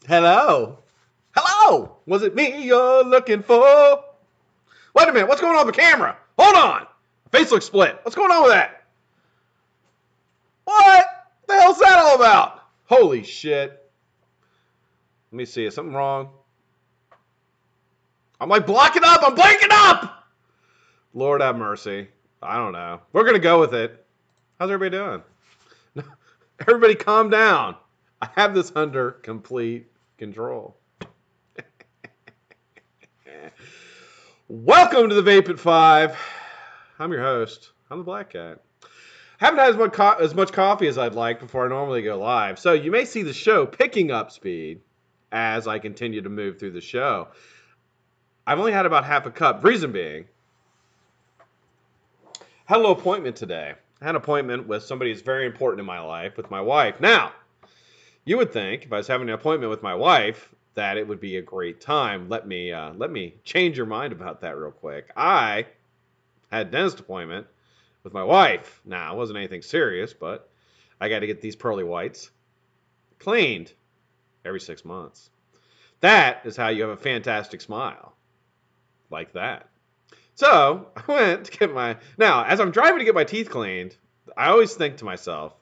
Hello? Hello? Was it me you're looking for? Wait a minute, what's going on with the camera? Hold on! My face looks split. What's going on with that? What the hell's that all about? Holy shit. Let me see, is something wrong? I'm like blocking up, I'm blanking up! Lord have mercy. I don't know. We're gonna go with it. How's everybody doing? Everybody calm down. I have this under complete control. Welcome to the Vape at 5. I'm your host. I'm the Black Cat. Haven't had as much coffee as I'd like before I normally go live. So you may see the show picking up speed as I continue to move through the show. I've only had about half a cup. Reason being, I had a little appointment today. I had an appointment with somebody who's very important in my life, with my wife. Now, you would think if I was having an appointment with my wife that it would be a great time. Let me change your mind about that real quick. I had a dentist appointment with my wife. Now, it wasn't anything serious, but I got to get these pearly whites cleaned every 6 months. That is how you have a fantastic smile. Like that. So, I went to get Now, as I'm driving to get my teeth cleaned, I always think to myself,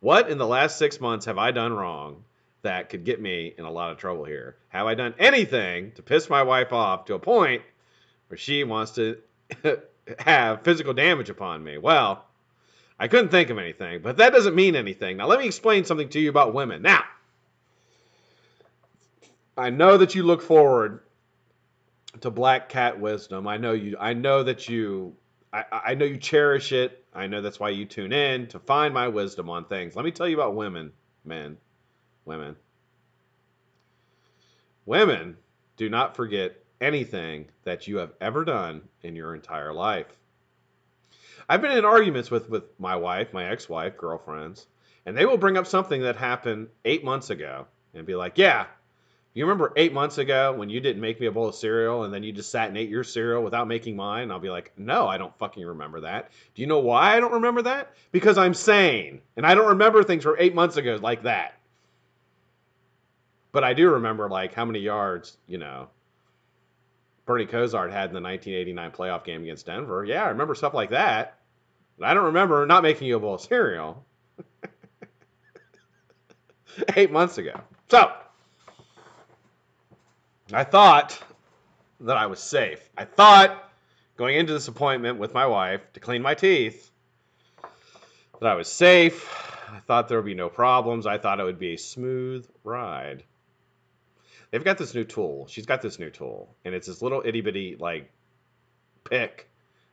what in the last 6 months have I done wrong that could get me in a lot of trouble here? Have I done anything to piss my wife off to a point where she wants to have physical damage upon me? Well, I couldn't think of anything, but that doesn't mean anything. Now, let me explain something to you about women. Now, I know that you look forward to Black Cat wisdom. I know you cherish it. I know that's why you tune in to find my wisdom on things. Let me tell you about women, men, women. Women do not forget anything that you have ever done in your entire life. I've been in arguments with my wife, my ex-wife, girlfriends, and they will bring up something that happened 8 months ago and be like, yeah, you remember 8 months ago when you didn't make me a bowl of cereal and then you just sat and ate your cereal without making mine? And I'll be like, no, I don't fucking remember that. Do you know why I don't remember that? Because I'm sane. And I don't remember things from 8 months ago like that. But I do remember like how many yards, Bernie Kosar had in the 1989 playoff game against Denver. Yeah, I remember stuff like that. But I don't remember not making you a bowl of cereal 8 months ago. So, I thought that I was safe. I thought going into this appointment with my wife to clean my teeth that I was safe. I thought there would be no problems. I thought it would be a smooth ride. They've got this new tool. She's got this new tool. And it's this little itty bitty pick.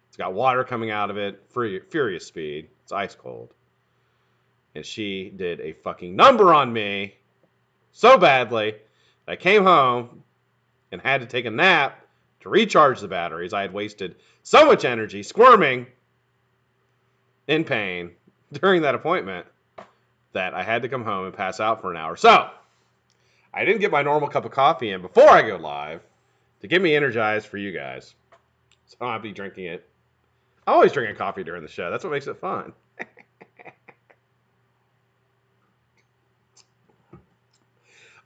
It's got water coming out of it. Furious speed. It's ice cold. And she did a fucking number on me so badly that I came home and had to take a nap to recharge the batteries. I had wasted so much energy squirming in pain during that appointment that I had to come home and pass out for an hour. So, I didn't get my normal cup of coffee in before I go live to get me energized for you guys. So I'll be drinking it. I'm always drinking coffee during the show. That's what makes it fun.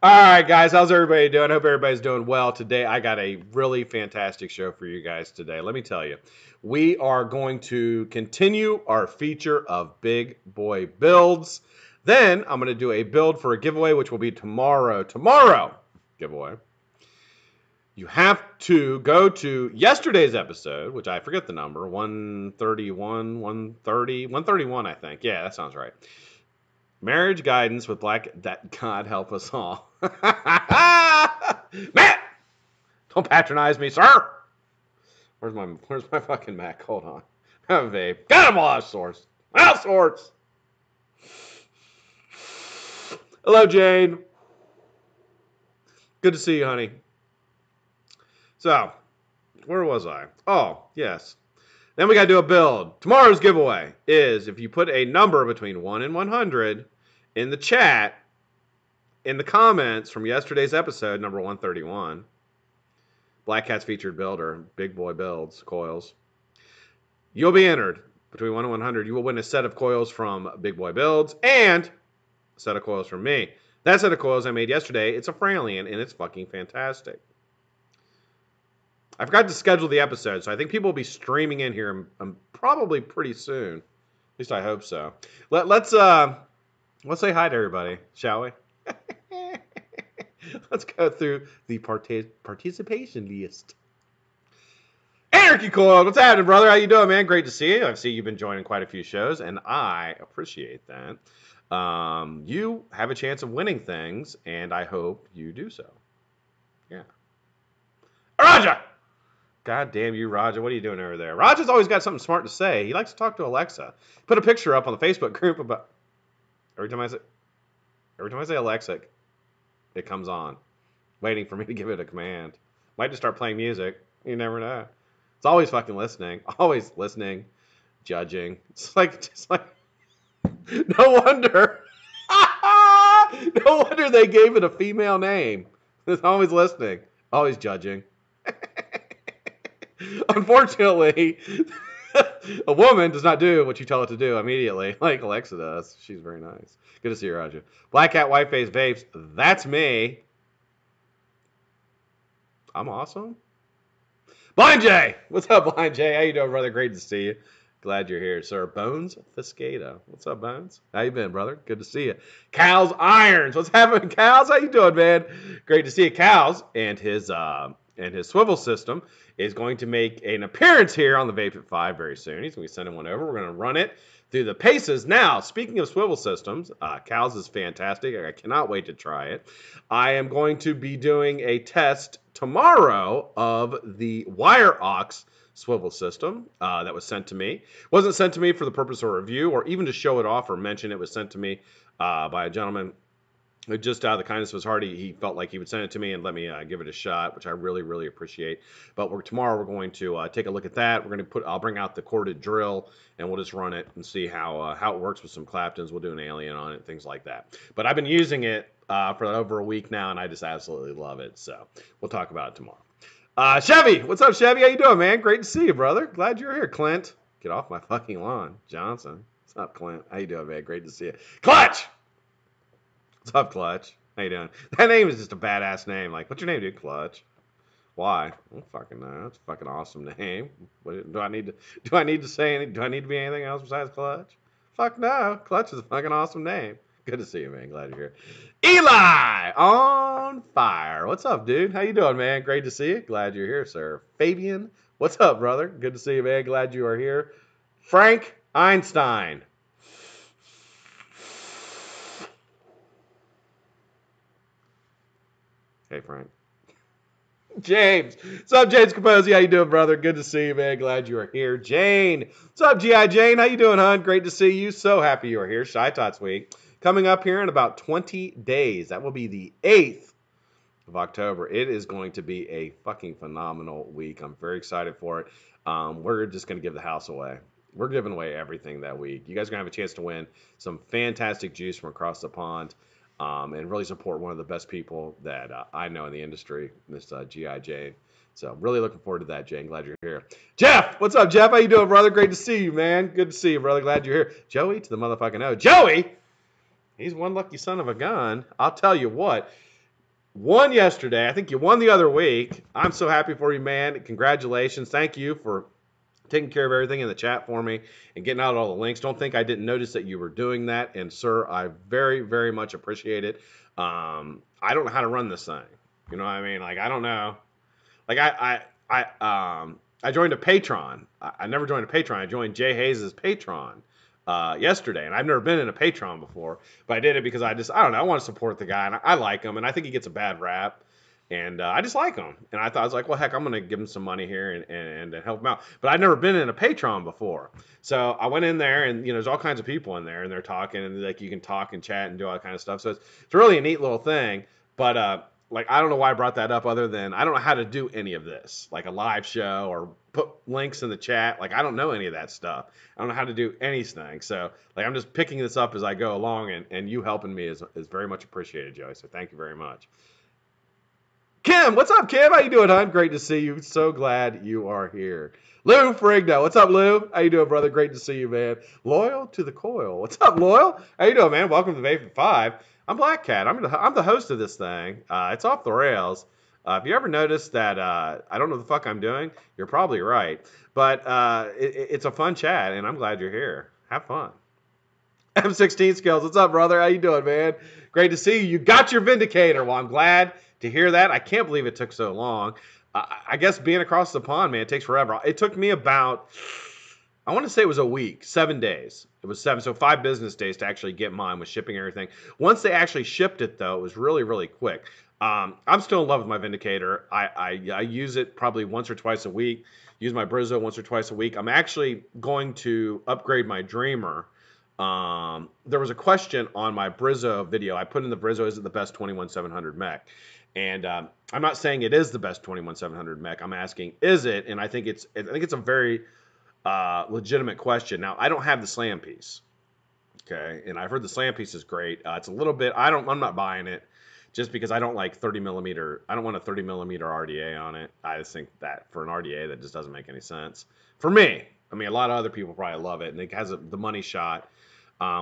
All right, guys, how's everybody doing? I hope everybody's doing well. Today, I got a really fantastic show for you guys today. Let me tell you, we are going to continue our feature of big boy builds. Then, I'm going to do a build for a giveaway, which will be tomorrow. Tomorrow giveaway. You have to go to yesterday's episode, which I forget the number, 131, 131, I think. Yeah, that sounds right. Marriage guidance with that God help us all. Matt! Don't patronize me, sir! Where's my fucking Mac? Hold on. I have a vape. Got him all out of sorts. Out of sorts! Hello, Jane. Good to see you, honey. So, where was I? Oh, yes. Then we got to do a build. Tomorrow's giveaway is if you put a number between 1 and 100 in the chat, in the comments from yesterday's episode, number 131, Black Cat's featured builder, Big Boy Builds, Coils, you'll be entered. Between 1 and 100, you will win a set of coils from Big Boy Builds and a set of coils from me. That set of coils I made yesterday, it's a Fralian, and it's fucking fantastic. I forgot to schedule the episode, so I think people will be streaming in here probably pretty soon. At least I hope so. Let's say hi to everybody, shall we? Let's go through the participation list. Anarchy Coil, what's happening, brother? How you doing, man? Great to see you. I see you've been joining quite a few shows, and I appreciate that. You have a chance of winning things, and I hope you do so. Yeah. Raja! God damn you, Raja. What are you doing over there? Raja's always got something smart to say. He likes to talk to Alexa. Put a picture up on the Facebook group about... Every time I say Alexa, it comes on. Waiting for me to give it a command. Might just start playing music. You never know. It's always fucking listening. Always listening. Judging. It's just like... No wonder. No wonder they gave it a female name. It's always listening. Always judging. Unfortunately, a woman does not do what you tell it to do immediately, like Alexa does. She's very nice. Good to see you, Roger. BlackCatWhiteFace Vapes. That's me. I'm awesome. Blind Jay. What's up, Blind Jay? How you doing, brother? Great to see you. Glad you're here, sir. Bones Fiscata. What's up, Bones? How you been, brother? Good to see you. Cal's Irons. What's happening, Cal's? How you doing, man? Great to see you. Cal's and his swivel system is going to make an appearance here on the Vape at 5 very soon. He's going to be sending one over. We're going to run it through the paces. Now, speaking of swivel systems, Cal's is fantastic. I cannot wait to try it. I am going to be doing a test tomorrow of the wire aux swivel system that was sent to me. It wasn't sent to me for the purpose of review or even to show it off or mention. It was sent to me by a gentleman who just out of the kindness of his heart, he felt like he would send it to me and let me give it a shot, which I really, really appreciate. But tomorrow we're going to take a look at that. We're going to I'll bring out the corded drill and we'll just run it and see how it works with some Claptons. We'll do an alien on it, things like that. But I've been using it for over a week now, and I just absolutely love it. So we'll talk about it tomorrow. Chevy, what's up, Chevy? How you doing, man? Great to see you, brother. Glad you're here, Clint. Get off my fucking lawn, Johnson. What's up, Clint? How you doing, man? Great to see you. Clutch! What's up, Clutch? How you doing? That name is just a badass name. Like, what's your name, dude? Clutch. Why? I don't fucking know. It's a fucking awesome name. Do I need to say anything? Do I need to be anything else besides Clutch? Fuck no. Clutch is a fucking awesome name. Good to see you, man. Glad you're here. Eli on fire. What's up, dude? How you doing, man? Great to see you. Glad you're here, sir. Fabian, what's up, brother? Good to see you, man. Glad you are here. Frank Einstein. Hey, Frank. James. What's up, James Capozzi? How you doing, brother? Good to see you, man. Glad you are here. Jane. What's up, G.I. Jane? How you doing, hon? Great to see you. So happy you are here. Shytots Week. Coming up here in about 20 days. That will be the 8th of October. It is going to be a fucking phenomenal week. I'm very excited for it. We're just going to give the house away. We're giving away everything that week. You guys are going to have a chance to win some fantastic juice from across the pond. And really support one of the best people that I know in the industry, Miss G.I. Jane. So really looking forward to that, Jane. Glad you're here. Jeff, what's up, Jeff? How you doing, brother? Great to see you, man. Good to see you, brother. Glad you're here. Joey to the motherfucking O. Joey! He's one lucky son of a gun. I'll tell you what. Won yesterday. I think you won the other week. I'm so happy for you, man. Congratulations. Thank you for taking care of everything in the chat for me and getting out all the links. Don't think I didn't notice that you were doing that. And, sir, I very, very much appreciate it. I don't know how to run this thing. You know what I mean? Like, I don't know. Like, I joined a Patreon. I never joined a Patreon. I joined Jay Hayes' Patreon yesterday. And I've never been in a Patreon before. But I did it because I don't know. I want to support the guy. And I like him. And I think he gets a bad rap. And I just like him. And I was like, well, heck, I'm going to give him some money here and help him out. But I'd never been in a Patreon before. So I went in there and, you know, there's all kinds of people in there and they're talking and like you can talk and chat and do all that kind of stuff. So it's really a neat little thing. But like, I don't know why I brought that up other than I don't know how to do any of this, like a live show or put links in the chat. Like, I don't know any of that stuff. I don't know how to do anything. So like, I'm just picking this up as I go along and you helping me is very much appreciated, Joey. So thank you very much. Kim, Kim, what's up, Kim? How you doing, hon? Great to see you. So glad you are here. Lou Frigno, what's up, Lou? How you doing, brother? Great to see you, man. Loyal to the coil. What's up, Loyal? How you doing, man? Welcome to Vaping 5. I'm Black Cat. I'm the host of this thing. It's off the rails. If you ever noticed that I don't know the fuck I'm doing, you're probably right. But it's a fun chat, and I'm glad you're here. Have fun. M16 Skills, what's up, brother? How you doing, man? Great to see you. You got your Vindicator. Well, I'm glad to hear that. I can't believe it took so long. I guess being across the pond, man, it takes forever. It took me about, I want to say it was a week, 7 days. It was 7, so 5 business days to actually get mine with shipping and everything. Once they actually shipped it, though, it was really, really quick. I'm still in love with my Vindicator. I use it probably once or twice a week. Use my Brizzo once or twice a week. I'm actually going to upgrade my Dreamer. There was a question on my Brizzo video. I put in the Brizzo, is it the best 21700 mech? And I'm not saying it is the best 21700 mech. I'm asking, is it? And I think it's a very legitimate question. Now, I don't have the slam piece, okay? And I've heard the slam piece is great. It's a little bit. I'm not buying it just because I don't like 30 millimeter. I don't want a 30 millimeter RDA on it. I just think that for an RDA, that just doesn't make any sense for me. I mean, a lot of other people probably love it, and it has the money shot,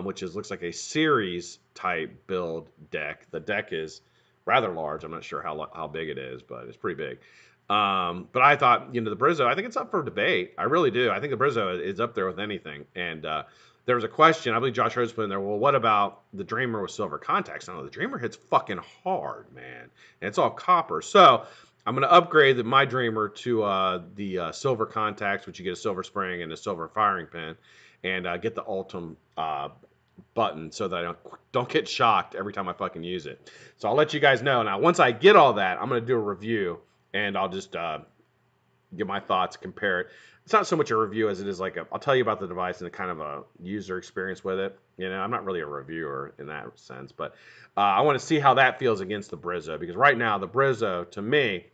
which looks like a series type build deck. The deck is rather large. I'm not sure how big it is, but it's pretty big. But I thought, the Brizzo, I think it's up for debate. I really do. I think the Brizzo is up there with anything. And there was a question, I believe Josh Rhodes put in there, well, what about the Dreamer with silver contacts? No, the Dreamer hits fucking hard, man. And it's all copper. So I'm going to upgrade my Dreamer to the silver contacts, which you get a silver spring and a silver firing pin, and get the Ultim button so that I don't get shocked every time I fucking use it. So I'll let you guys know. Now, once I get all that, I'm going to do a review, and I'll just give my thoughts, compare it. It's not so much a review as it is like I'll tell you about the device and a kind of a user experience with it. I'm not really a reviewer in that sense, but I want to see how that feels against the Brizzo, because right now the Brizzo, to me,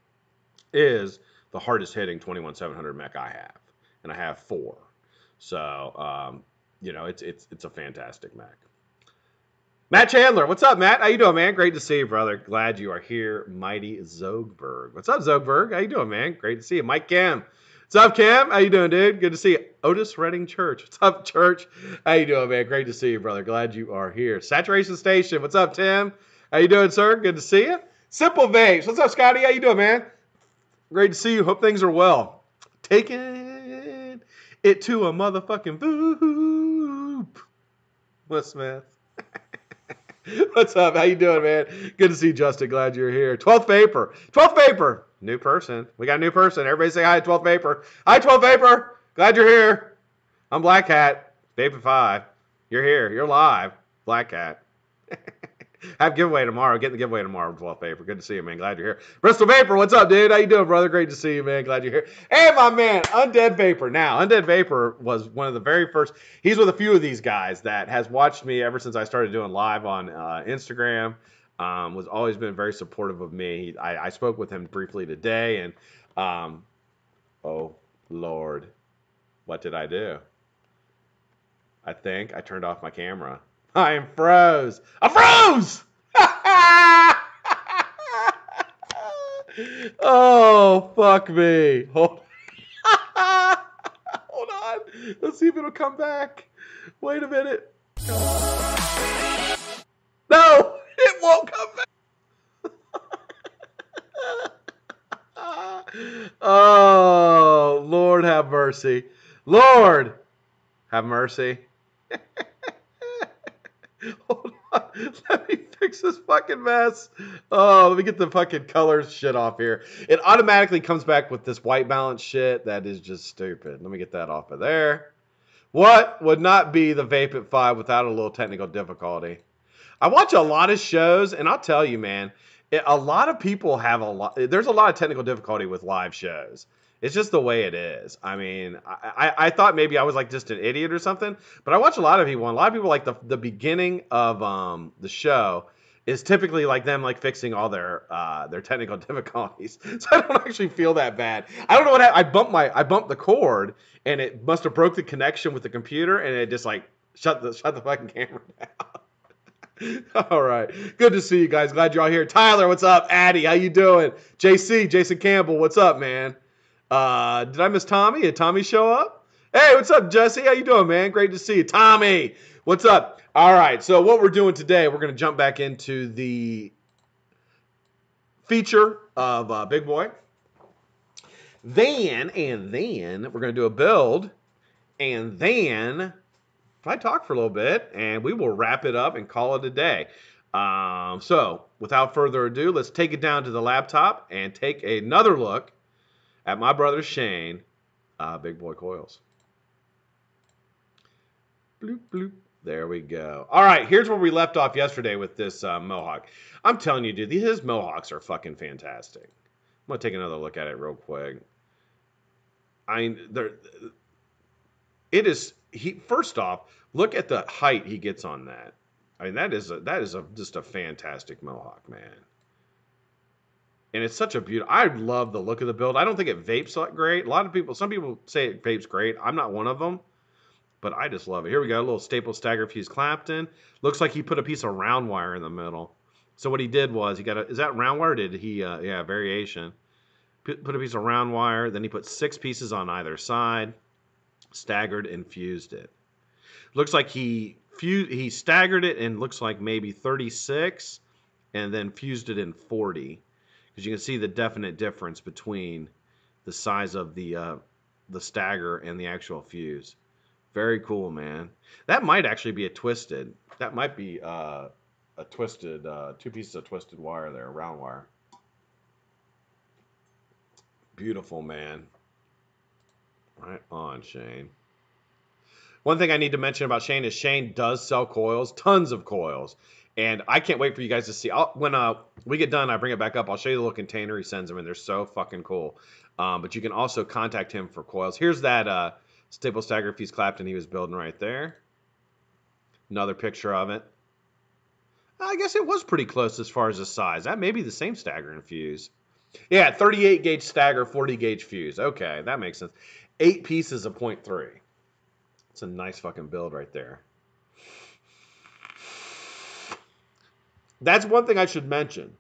is the hardest hitting 21700 mech I have, and I have 4. So, it's a fantastic mech. Matt Chandler, what's up, Matt? How you doing, man? Great to see you, brother. Glad you are here. Mighty Zogberg. What's up, Zogberg? How you doing, man? Great to see you. Mike Kim. What's up, Kim? How you doing, dude? Good to see you. Otis Redding Church. What's up, Church? How you doing, man? Great to see you, brother. Glad you are here. Saturation Station. What's up, Tim? How you doing, sir? Good to see you. Simple Vapes. What's up, Scotty? How you doing, man? Great to see you. Hope things are well. Taking it to a motherfucking voop. What's Smith? What's up? How you doing, man? Good to see you, Justin. Glad you're here. 12th Vapor. 12th Vapor. New person. We got a new person. Everybody say hi, 12th Vapor. Hi, 12th Vapor. Glad you're here. I'm Black Cat. Vaping 5. You're here. You're live. Black Cat. Have giveaway tomorrow. Get the giveaway tomorrow, 12th Vapor. Good to see you, man. Glad you're here. Bristol Vapor, what's up, dude? How you doing, brother? Great to see you, man. Glad you're here. Hey, my man, Undead Vapor. Now, Undead Vapor was one of the very first. He's with a few of these guys that has watched me ever since I started doing live on Instagram. Was always been very supportive of me. I spoke with him briefly today, and oh, Lord, what did I do? I think I turned off my camera. I am froze. I froze! Oh, fuck me. Hold on. Let's see if it'll come back. Wait a minute. No, it won't come back. Oh, Lord have mercy. Lord have mercy. Hold on. Let me fix this fucking mess. Oh, let me get the fucking colors shit off here. It automatically comes back with this white balance shit. That is just stupid. Let me get that off of there. What would not be the Vape at 5 without a little technical difficulty? I watch a lot of shows, and I'll tell you, man, a lot of people have there's a lot of technical difficulty with live shows. It's just the way it is. I mean, I thought maybe I was like just an idiot or something, but I watch a lot of people, and a lot of people like the beginning of the show is typically like them like fixing all their technical difficulties. So I don't actually feel that bad. I don't know what happened. I bumped the cord, and it must have broke the connection with the computer, and it just like shut the fucking camera down. All right. Good to see you guys. Glad you're all here. Tyler, what's up? Addy, how you doing? JC, Jason Campbell, what's up, man? Did I miss Tommy? Did Tommy show up? Hey, what's up, Jesse? How you doing, man? Great to see you. Tommy, what's up? All right. So what we're doing today, we're going to jump back into the feature of Big Boy. Then we're going to do a build. And then I talk for a little bit, and we will wrap it up and call it a day. So, without further ado, let's take it down to the laptop and take another look at my brother Shane, Big Boy Coils. Bloop, bloop. There we go. All right, here's where we left off yesterday with this Mohawk. I'm telling you, dude, his Mohawks are fucking fantastic. I'm going to take another look at it real quick. I mean, it is... First off, look at the height he gets on that. I mean, that is just a fantastic Mohawk, man. And it's such a beautiful. I love the look of the build. I don't think it vapes that great. Some people say it vapes great. I'm not one of them, but I just love it. Here we go, a little staple stagger fuse Clapton. Looks like he put a piece of round wire in the middle. So what he did was he got is that round wire? Or did he? Yeah, variation. Put a piece of round wire. Then he put 6 pieces on either side. Staggered and fused it. Looks like he staggered it and looks like maybe 36 and then fused it in 40, because you can see the definite difference between the size of the stagger and the actual fuse. Very cool, man. That might actually be a twisted. That might be a twisted 2 pieces of twisted wire there, round wire. Beautiful, man. Right on, Shane. One thing I need to mention about Shane is Shane does sell coils, tons of coils. And I can't wait for you guys to see. When we get done, I bring it back up. I'll show you the little container he sends them, and they're so fucking cool. But you can also contact him for coils. Here's that staple stagger fuse Clapton he was building right there. Another picture of it. I guess it was pretty close as far as the size. That may be the same stagger and fuse. Yeah, 38 gauge stagger, 40 gauge fuse. Okay, that makes sense. 8 pieces of 0.3. It's a nice fucking build right there. That's one thing I should mention.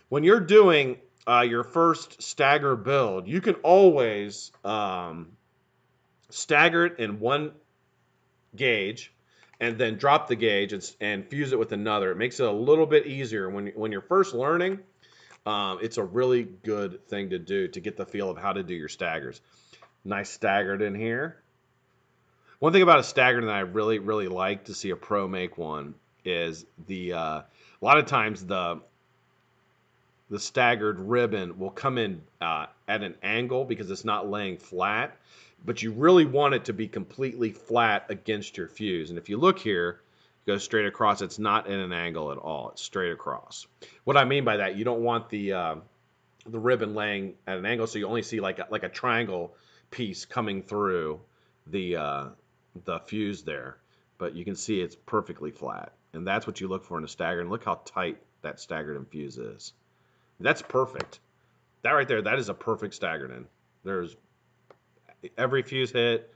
When you're doing your first stagger build, you can always stagger it in 1 gauge and then drop the gauge and fuse it with another. It makes it a little bit easier when you're first learning. It's a really good thing to do to get the feel of how to do your staggers. Nice staggered in here. One thing about a stagger that I really, really like to see a pro make one is a lot of times the staggered ribbon will come in at an angle because it's not laying flat, but you really want it to be completely flat against your fuse. And if you look here, it goes straight across. It's not in an angle at all. It's straight across. What I mean by that, you don't want the ribbon laying at an angle, so you only see like a triangle piece coming through the fuse there, but you can see it's perfectly flat, and that's what you look for in a stagger. And look how tight that staggered in fuse is. That's perfect. That right there, that is a perfect staggered in. There's every fuse hit.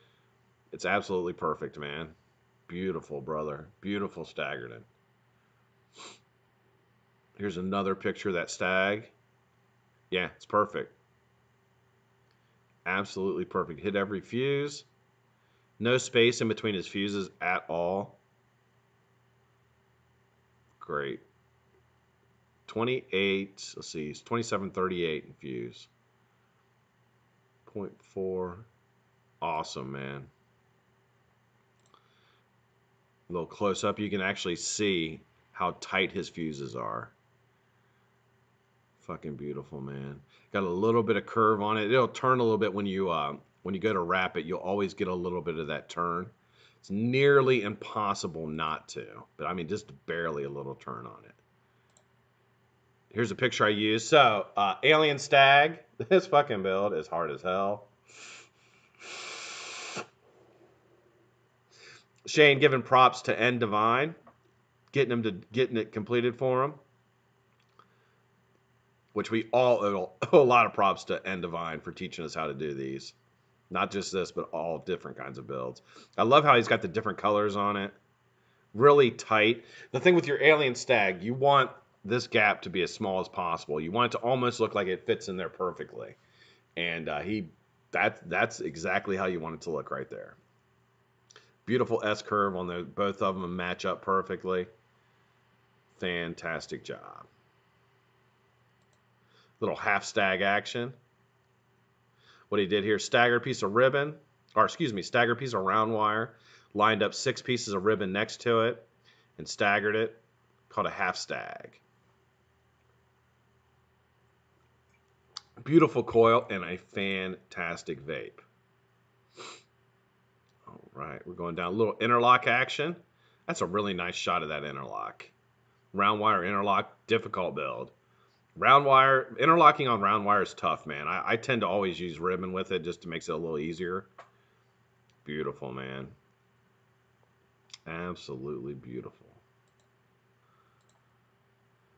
It's absolutely perfect, man. Beautiful, brother. Beautiful staggered in. Here's another picture of that stag. Yeah, it's perfect. Absolutely perfect. Hit every fuse. No space in between his fuses at all. Great. 28, let's see, it's 2738 in fuse. 0.4. Awesome, man. A little close up, you can actually see how tight his fuses are. Fucking beautiful, man. Got a little bit of curve on it. It'll turn a little bit when you go to wrap it. You'll always get a little bit of that turn. It's nearly impossible not to, but I mean just barely a little turn on it. Here's a picture I used. So, Alien Stag. This fucking build is hard as hell. Shane giving props to N Divine, getting it completed for him. Which we all owe a lot of props to N Divine for teaching us how to do these. Not just this, but all different kinds of builds. I love how he's got the different colors on it. really tight. The thing with your Alien Stag, you want this gap to be as small as possible. You want it to almost look like it fits in there perfectly. And that's exactly how you want it to look right there. Beautiful S curve on the both of them, match up perfectly. Fantastic job. Little half stag action. What he did here, staggered piece of ribbon, or excuse me, staggered piece of round wire, lined up 6 pieces of ribbon next to it, and staggered it, called a half stag. Beautiful coil and a fantastic vape. All right, we're going down a little interlock action. That's a really nice shot of that interlock. Round wire interlock, difficult build. Round wire, interlocking on round wire is tough, man. I tend to always use ribbon with it just to make it a little easier. Beautiful, man. Absolutely beautiful.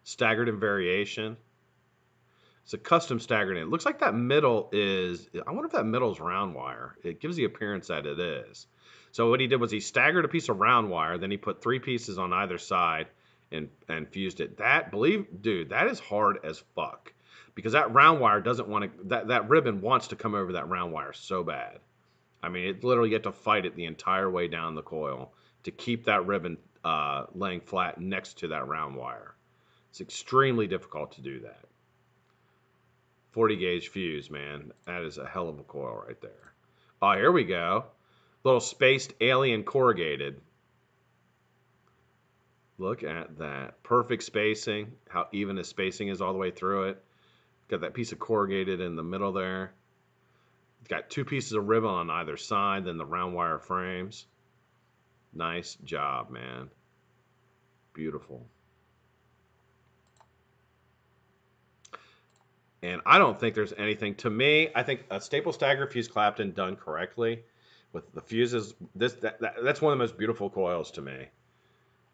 Staggered in variation. It's a custom staggered in. It looks like that middle is, I wonder if that middle is round wire. It gives the appearance that it is. So what he did was he staggered a piece of round wire, then he put 3 pieces on either side and fused it. Dude, that is hard as fuck. Because that round wire doesn't want to, that ribbon wants to come over that round wire so bad. I mean, it literally, you have to fight it the entire way down the coil to keep that ribbon laying flat next to that round wire. It's extremely difficult to do that. 40 gauge fuse, man. That is a hell of a coil right there. Oh, here we go. Little spaced alien corrugated. Look at that. Perfect spacing. How even the spacing is all the way through it. Got that piece of corrugated in the middle there. It's got 2 pieces of ribbon on either side, then the round wire frames. Nice job, man. Beautiful. And I don't think there's anything, to me, I think a staple stagger fuse Clapton done correctly with the fuses, that's one of the most beautiful coils to me.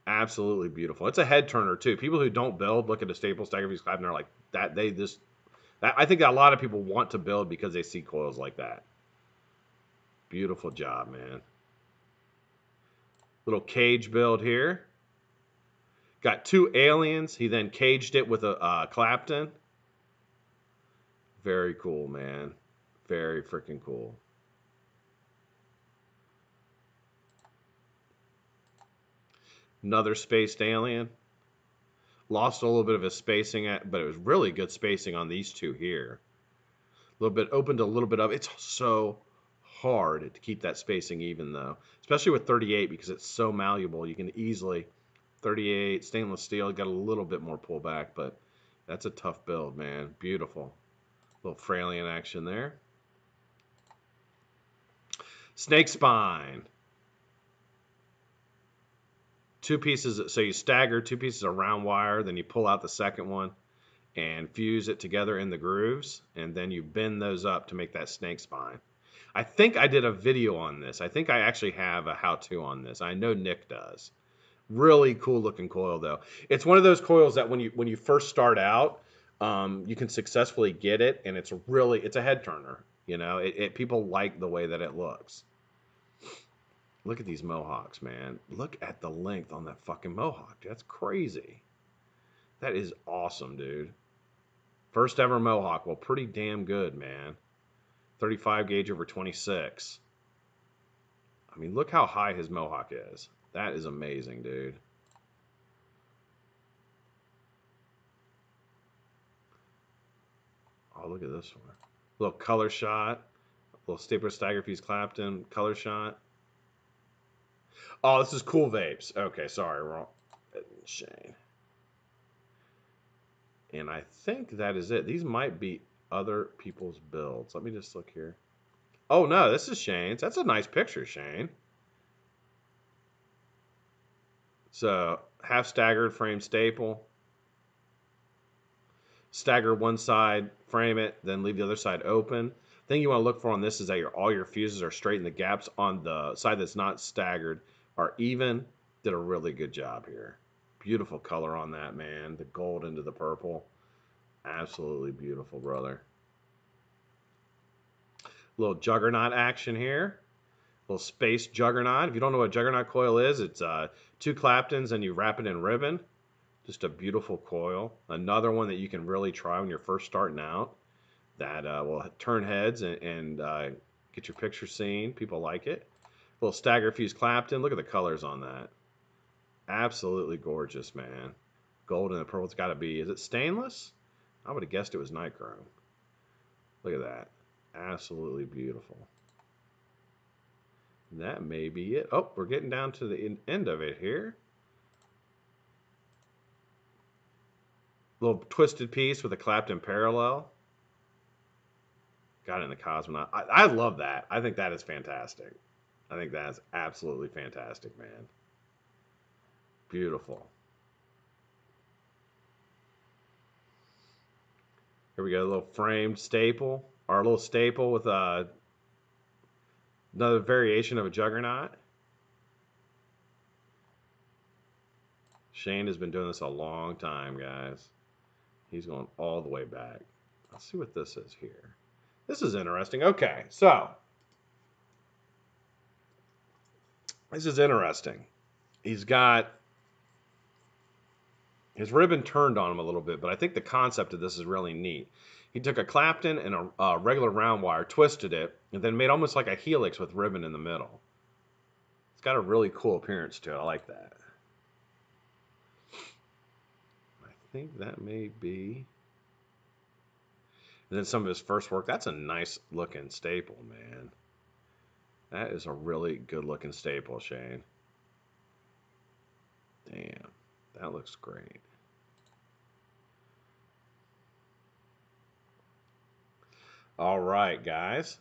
Absolutely beautiful. It's a head turner too. People who don't build look at a staple stagger fuse Clapton, they're like, I think a lot of people want to build because they see coils like that. Beautiful job, man. Little cage build here. Got 2 aliens. He then caged it with a Clapton. Very cool, man. Very freaking cool. Another spaced alien. Lost a little bit of his spacing, but it was really good spacing on these 2 here. A little bit opened a little bit up. It's so hard to keep that spacing even, though. Especially with 38, because it's so malleable. You can easily... 38, stainless steel, got a little bit more pullback, but that's a tough build, man. Beautiful. Little Fralian action there. Snake spine. 2 pieces, so you stagger 2 pieces of round wire, then you pull out the second one and fuse it together in the grooves, and then you bend those up to make that snake spine. I think I did a video on this. I think I actually have a how-to on this. I know Nick does. Really cool looking coil though. It's one of those coils that when you first start out, you can successfully get it, and it's a head turner. You know, people like the way that it looks. Look at these mohawks, man. Look at the length on that fucking mohawk. That's crazy. That is awesome, dude. First ever mohawk. Well, pretty damn good, man. 35 gauge over 26. I mean, look how high his mohawk is. That is amazing, dude. Oh, look at this one. Little color shot. Little Staple Stagger Fuse Clapton color shot. Oh, this is Cool Vapes. Okay, sorry, wrong. Shane. And I think that is it. These might be other people's builds. Let me just look here. Oh, no, this is Shane's. That's a nice picture, Shane. So, half staggered frame staple. Stagger one side, frame it, then leave the other side open. The thing you want to look for on this is that all your fuses are straight and the gaps on the side that's not staggered are even. Did a really good job here. Beautiful color on that, man. The gold into the purple. Absolutely beautiful, brother. Little juggernaut action here. Little space juggernaut. If you don't know what juggernaut coil is, it's 2 Claptons and you wrap it in ribbon. Just a beautiful coil. Another one that you can really try when you're first starting out. That will turn heads and get your picture seen. People like it. Little stagger fuse Clapton. Look at the colors on that. Absolutely gorgeous, man. Gold and the purple. It's got to be. Is it stainless? I would have guessed it was nichrome. Look at that. Absolutely beautiful. That may be it. Oh, we're getting down to the end of it here. Little twisted piece with a Clapton parallel. Got it in the Cosmonaut. I love that. I think that is fantastic. I think that is absolutely fantastic, man. Beautiful. Here we go, a little framed staple. Or a little staple with another variation of a juggernaut. Shane has been doing this a long time, guys. He's going all the way back. Let's see what this is here. This is interesting. Okay, so this is interesting. He's got his ribbon turned on him a little bit, but I think the concept of this is really neat. He took a Clapton and a regular round wire, twisted it, and then made almost like a helix with ribbon in the middle. It's got a really cool appearance to it. I like that. I think that may be. And then some of his first work. That's a nice looking staple, man. That is a really good looking staple, Shane. Damn, that looks great. All right, guys.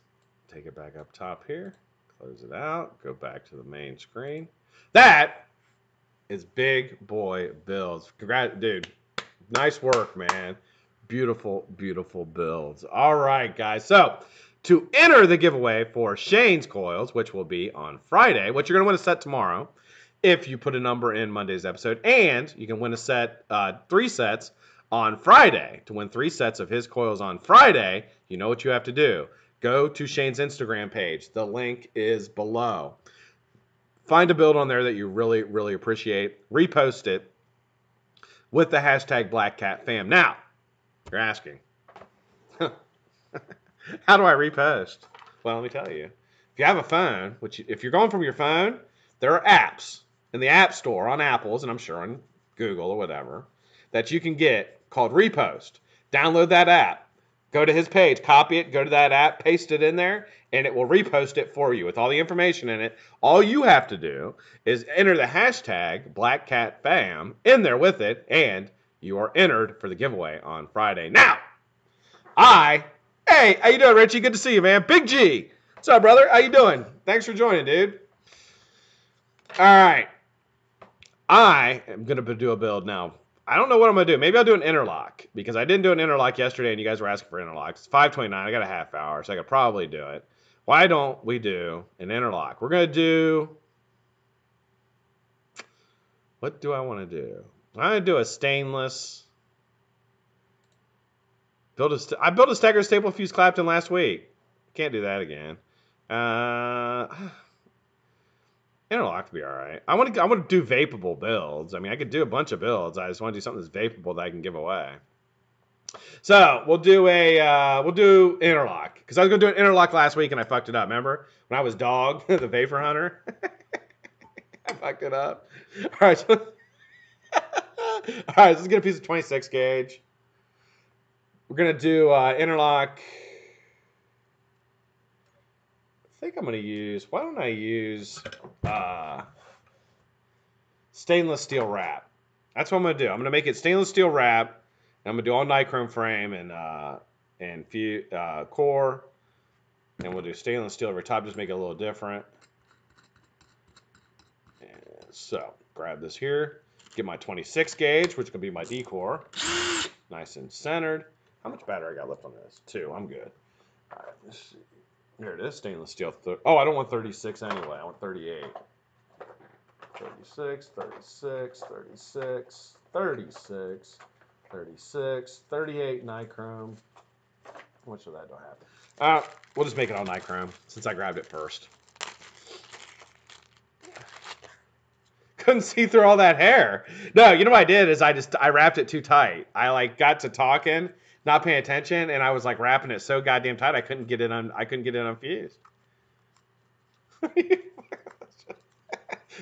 Take it back up top here. Close it out. Go back to the main screen. That is big boy builds. Congrats, dude. Nice work, man. Beautiful, beautiful builds. All right, guys. So, to enter the giveaway for Shane's coils, which will be on Friday, which you're going to win a set tomorrow if you put a number in Monday's episode, and you can win a set, 3 sets on Friday. To win 3 sets of his coils on Friday, you know what you have to do. Go to Shane's Instagram page. The link is below. Find a build on there that you really, really appreciate. Repost it with the hashtag BlackCatFam. Now, you're asking, how do I repost? Well, let me tell you. If you have a phone, if you're going from your phone, there are apps in the App Store on Apple's, and I'm sure on Google or whatever, that you can get called Repost. Download that app. Go to his page, copy it, go to that app, paste it in there, and it will repost it for you with all the information in it. All you have to do is enter the hashtag BlackCatFam in there with it, and you are entered for the giveaway on Friday. Now, hey, how you doing, Richie? Good to see you, man. Big G. What's up, brother? How you doing? Thanks for joining, dude. All right. I am going to do a build now. I don't know what I'm going to do. Maybe I'll do an interlock, because I didn't do an interlock yesterday, and you guys were asking for interlocks. It's 5:29. I got a half hour, so I could probably do it. Why don't we do an interlock? We're going to do... What do I want to do? I'm going to do a stainless... I built a stagger staple fuse Clapton last week. Can't do that again. Interlock to be all right. I want to do vapable builds. I mean, I could do a bunch of builds. I just want to do something that's vapable that I can give away. So we'll do interlock, because I was gonna do an interlock last week and I fucked it up. Remember when I was Dog, the vapor hunter? I fucked it up. All right, so, all right. Let's get a piece of 26 gauge. We're gonna do interlock. I think I'm gonna use. Why don't I use stainless steel wrap? That's what I'm gonna do. I'm gonna make it stainless steel wrap. I'm gonna do all nichrome frame and core, and we'll do stainless steel over top. Just make it a little different. And so grab this here. Get my 26 gauge, which can be my decor. Nice and centered. How much battery I got left on this? 2. I'm good. All right. Let's see. There it is. Stainless steel. Oh, I don't want 36 anyway. I want 38. 36, 36, 36, 36. 36, 38 nichrome. How much of that do I have? We'll just make it all nichrome since I grabbed it first. Couldn't see through all that hair. No, you know what I did is I wrapped it too tight. I like got to talking, not paying attention, and I was like wrapping it so goddamn tight I couldn't get it unfused.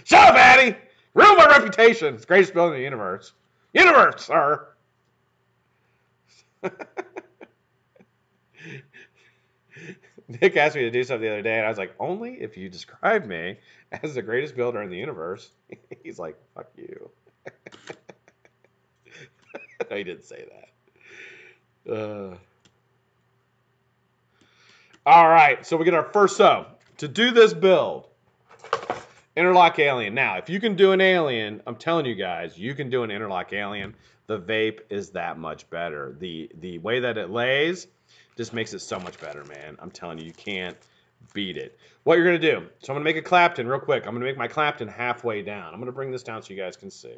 Shut up, Addy! Ruin my reputation. It's the greatest build in the universe. Universe, sir. Nick asked me to do something the other day, and I was like, only if you describe me as the greatest builder in the universe. He's like, fuck you. No, he didn't say that. All right, so we get our first to do this build, interlock alien. Now, if you can do an alien, I'm telling you guys, you can do an interlock alien. The vape is that much better. The way that it lays just makes it so much better, man. I'm telling you, you can't beat it. What you're going to do, so I'm going to make a Clapton real quick. I'm going to make my Clapton halfway down. I'm going to bring this down so you guys can see.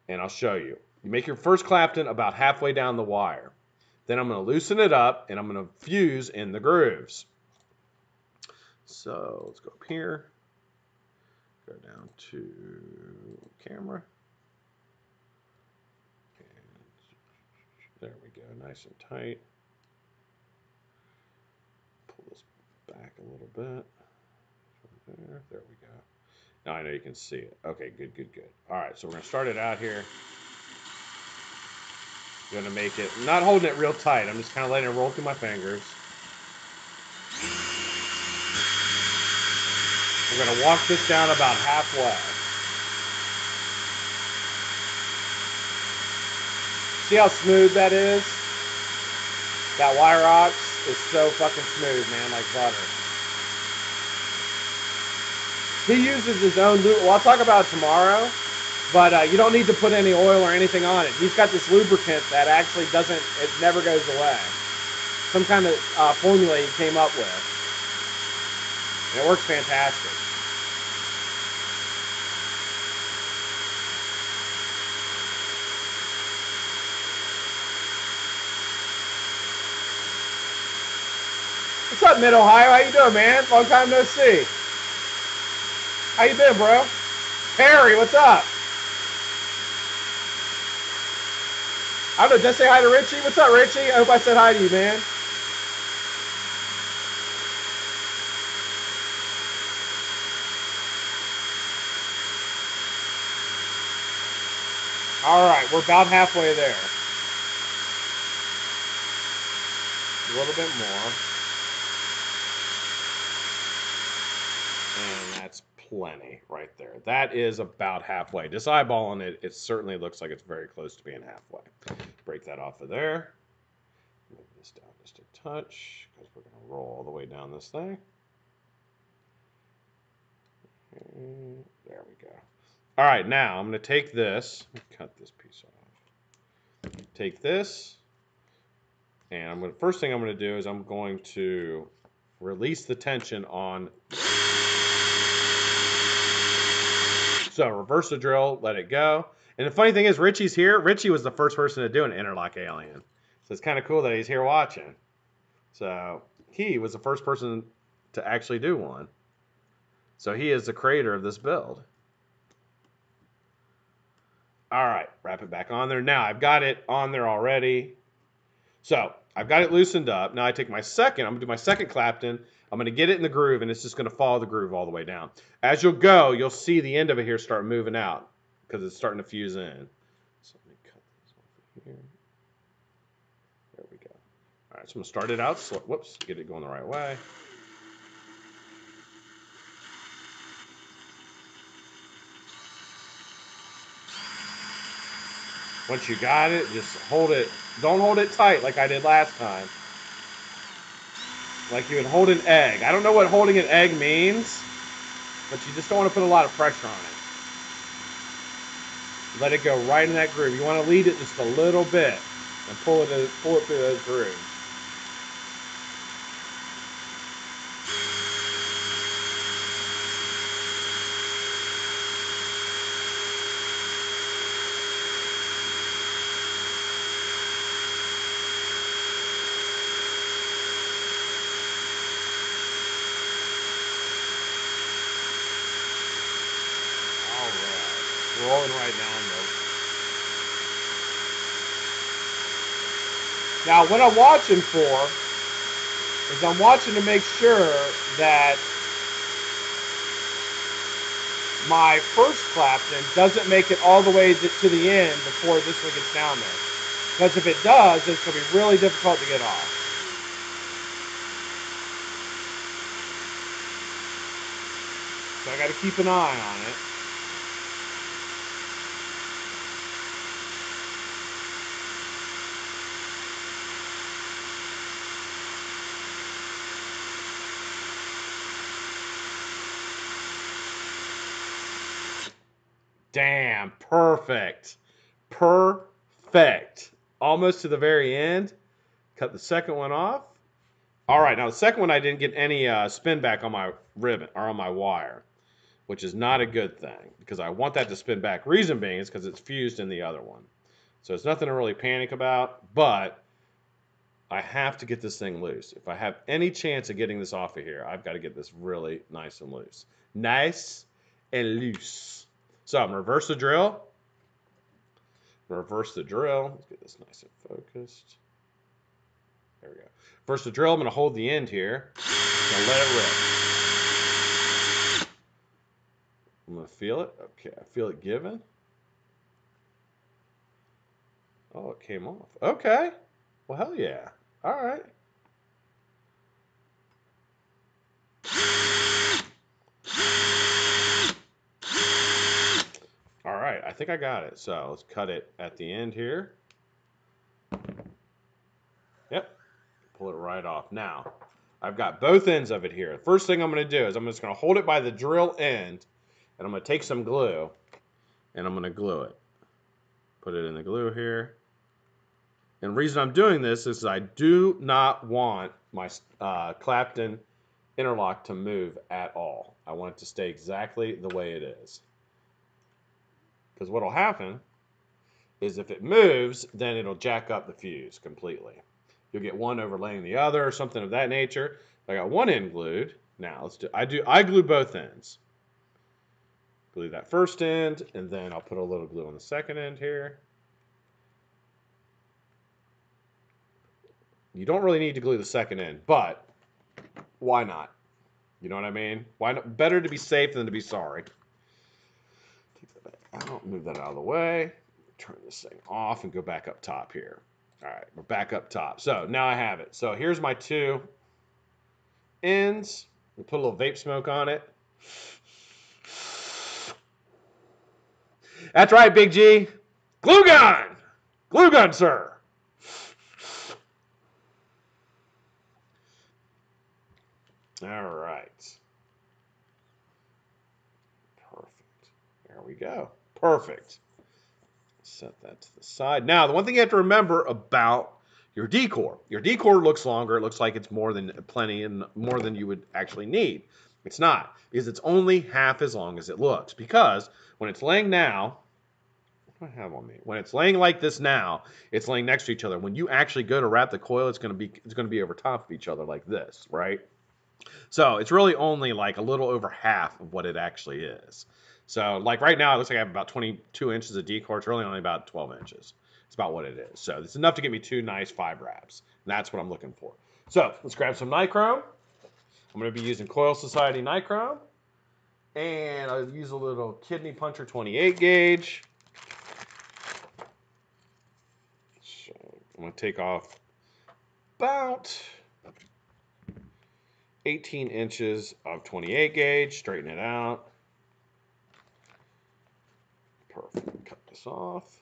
And I'll show you. You make your first Clapton about halfway down the wire. Then I'm going to loosen it up, and I'm going to fuse in the grooves. So let's go up here. Go down to camera. And there we go, nice and tight. Pull this back a little bit. There we go. Now I know you can see it. Okay, good, good, good. All right, so we're going to start it out here. I'm going to make it, not holding it real tight. I'm just kind of letting it roll through my fingers. We're going to walk this down about halfway. See how smooth that is? That wire ox is so fucking smooth, man, like butter. He uses his own lube. Well, I'll talk about it tomorrow, but you don't need to put any oil or anything on it. He's got this lubricant that actually doesn't, it never goes away. Some kind of formula he came up with. And it works fantastic. What's up, Mid-Ohio? How you doing, man? Long time no see. How you been, bro? Perry, what's up? I don't know, just say hi to Richie. What's up, Richie? I hope I said hi to you, man. All right, we're about halfway there. A little bit more. And that's plenty right there. That is about halfway. Just eyeballing it, it certainly looks like it's very close to being halfway. Break that off of there. Move this down just a touch because we're going to roll all the way down this thing. And there we go. All right, now I'm going to take this, cut this piece off. Take this, and I'm going to, first thing I'm going to do is I'm going to release the tension on. So reverse the drill, let it go. And the funny thing is, Richie's here. Richie was the first person to do an interlock alien. So it's kind of cool that he's here watching. So he was the first person to actually do one. So he is the creator of this build. All right, wrap it back on there. Now I've got it on there already. So I've got it loosened up. Now I take my second, I'm gonna do my second Clapton. I'm gonna get it in the groove and it's just gonna follow the groove all the way down. As you'll go, you'll see the end of it here start moving out because it's starting to fuse in. So let me cut this off here. There we go. All right, so I'm gonna start it out slow. Whoops, get it going the right way. Once you got it, just hold it. Don't hold it tight like I did last time. Like you would hold an egg. I don't know what holding an egg means, but you just don't want to put a lot of pressure on it. Let it go right in that groove. You want to lead it just a little bit and pull it through those grooves. All right. rolling right now. Now, what I'm watching for is I'm watching to make sure that my first Clapton doesn't make it all the way to the end before this one gets down there. Because if it does, it's going to be really difficult to get off. So I got to keep an eye on it. Damn, perfect. Perfect. Almost to the very end. Cut the second one off. All right, now the second one I didn't get any spin back on my ribbon or on my wire, which is not a good thing because I want that to spin back. Reason being is because it's fused in the other one. So it's nothing to really panic about, but I have to get this thing loose. If I have any chance of getting this off of here, I've got to get this really nice and loose. Nice and loose. So I'm going to reverse the drill. Reverse the drill. Let's get this nice and focused. There we go. Reverse the drill. I'm going to hold the end here. I'm going to let it rip. I'm going to feel it. Okay, I feel it giving. Oh, it came off. Okay. Well, hell yeah. All right. All right, I think I got it. So let's cut it at the end here. Yep. Pull it right off. Now, I've got both ends of it here. First thing I'm going to do is I'm just going to hold it by the drill end, and I'm going to take some glue, and I'm going to glue it. Put it in the glue here. And the reason I'm doing this is I do not want my Clapton interlock to move at all. I want it to stay exactly the way it is. Because what will happen is if it moves, then it'll jack up the fuse completely. You'll get one overlaying the other or something of that nature. I got one end glued. Now let's do. I glue both ends. Glue that first end, and then I'll put a little glue on the second end here. You don't really need to glue the second end, but why not? You know what I mean? Why not? Better to be safe than to be sorry. Take that back out, move that out of the way. Turn this thing off and go back up top here. All right, we're back up top. So now I have it. So here's my two ends. We put a little vape smoke on it. That's right, Big G. Glue gun! Glue gun, sir. All right. Perfect. There we go. Perfect. Set that to the side. Now, the one thing you have to remember about your decor looks longer. It looks like it's more than plenty and more than you would actually need. It's not, because it's only half as long as it looks. Because when it's laying now, what do I have on me? When it's laying like this now, it's laying next to each other. When you actually go to wrap the coil, it's going to be over top of each other like this, right? So it's really only like a little over half of what it actually is. So like right now, it looks like I have about 22 inches of decor. It's really only about 12 inches. It's about what it is. So it's enough to get me two nice 5 wraps. And that's what I'm looking for. So let's grab some nichrome. I'm going to be using Coil Society nichrome. And I'll use a little kidney puncher 28 gauge. So I'm going to take off about 18 inches of 28 gauge, straighten it out. Perfect. Cut this off.